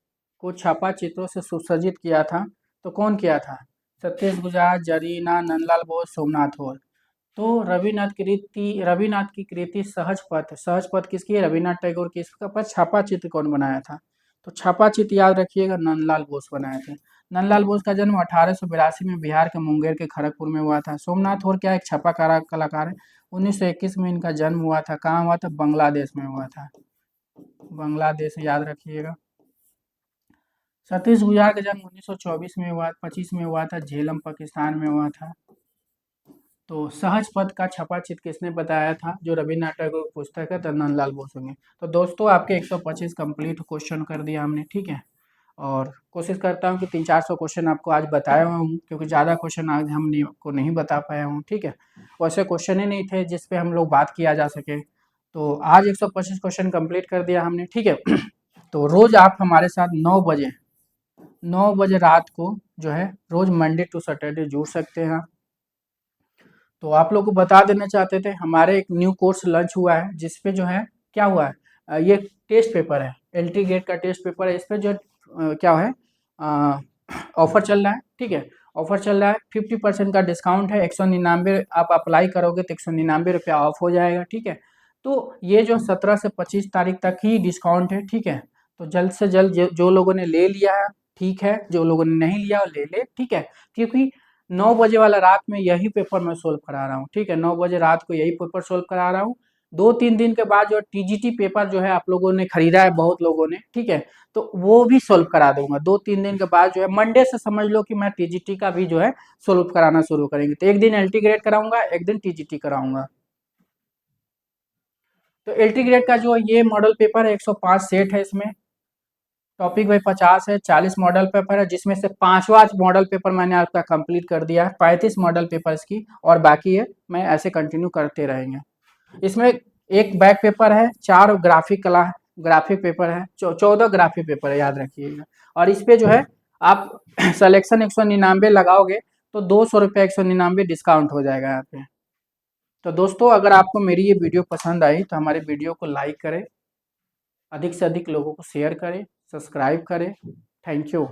Speaker 1: को छापा चित्रों से सुसज्जित किया था। तो कौन किया था? सतीश गुजराल, जरीना, नंदलाल बोस, सोमनाथ और। तो रविनाथ की कृति सहज पथ किसकी है? रविनाथ टैगोर की। इसका पर छापा चित्र कौन बनाया था? तो छापा चित्र याद रखिएगा नंदलाल बोस बनाए थे। नंदलाल बोस का जन्म 1882 में बिहार के मुंगेर के खड़गपुर में हुआ था। सोमनाथ और क्या एक छापा कलाकार है। 1921 में इनका जन्म हुआ था। कहाँ हुआ था? बांग्लादेश में हुआ था। बांग्लादेश याद रखिएगा। सतीश गुजराल का जन्म 1924 में हुआ 25 में हुआ था, झेलम पाकिस्तान में हुआ था। तो सहज पथ का छपा चित्र किसने बताया था? जो रविन्द्रनाथ टैगोर की पुस्तक है, तो नंदलाल बोस होंगे। तो दोस्तों आपके 125 कंप्लीट क्वेश्चन कर दिया हमने, ठीक है। और कोशिश करता हूँ कि 300-400 क्वेश्चन आपको आज बताया हुआ हूँ, क्योंकि ज़्यादा क्वेश्चन आज हम को नहीं बता पाया हूँ, ठीक है। वैसे क्वेश्चन ही नहीं थे जिस पे हम लोग बात किया जा सके। तो आज 125 क्वेश्चन कंप्लीट कर दिया हमने, ठीक है। तो रोज आप हमारे साथ 9 बजे रात को जो है रोज मंडे टू सैटरडे जुड़ सकते हैं। तो आप लोग को बता देना चाहते थे, हमारे एक न्यू कोर्स लॉन्च हुआ है जिसपे जो है क्या हुआ है, ये टेस्ट पेपर है, एलटी गेट का टेस्ट पेपर है। इस पे जो क्या है ऑफर चल रहा है, ठीक है। ऑफर चल रहा है, 50% का डिस्काउंट है। 199 आप अप्लाई करोगे तो 199 रुपया ऑफ हो जाएगा, ठीक है। तो ये जो 17 से 25 तारीख तक ही डिस्काउंट है, ठीक है। तो जल्द से जल्द जो लोगों ने ले लिया है ठीक है, जो लोगों ने नहीं लिया वो ले ले, ठीक है। क्योंकि 9 बजे वाला रात में यही पेपर मैं सोल्व करा रहा हूँ, ठीक है। 9 बजे रात को यही पेपर सोल्व करा रहा हूँ। 2-3 दिन के बाद जो टीजीटी पेपर जो है आप लोगों ने खरीदा है बहुत लोगों ने, ठीक है, तो वो भी सोल्व करा दूंगा। 2-3 दिन के बाद जो है मंडे से समझ लो कि मैं टीजीटी का भी जो है सोल्व कराना शुरू करेंगे। तो एक दिन एलटी ग्रेड कराऊंगा, एक दिन टीजीटी कराऊंगा। तो एलटी ग्रेड का जो ये मॉडल पेपर है 105 सेट है, इसमें टॉपिक भाई 50 है, 40 मॉडल पेपर है, जिसमें से 5वां मॉडल पेपर मैंने आपका कंप्लीट कर दिया है। 35 मॉडल पेपर इसकी और बाकी है, मैं ऐसे कंटिन्यू करते रहेंगे। इसमें एक बैक पेपर है, 4 ग्राफिक पेपर है, 14 ग्राफिक पेपर है, याद रखिएगा। और इस पे जो है आप सिलेक्शन 199 लगाओगे तो 200 रुपया 199 डिस्काउंट हो जाएगा यहाँ पे। तो दोस्तों अगर आपको मेरी ये वीडियो पसंद आई तो हमारे वीडियो को लाइक करें, अधिक से अधिक लोगों को शेयर करें, सब्सक्राइब करें। Thank you.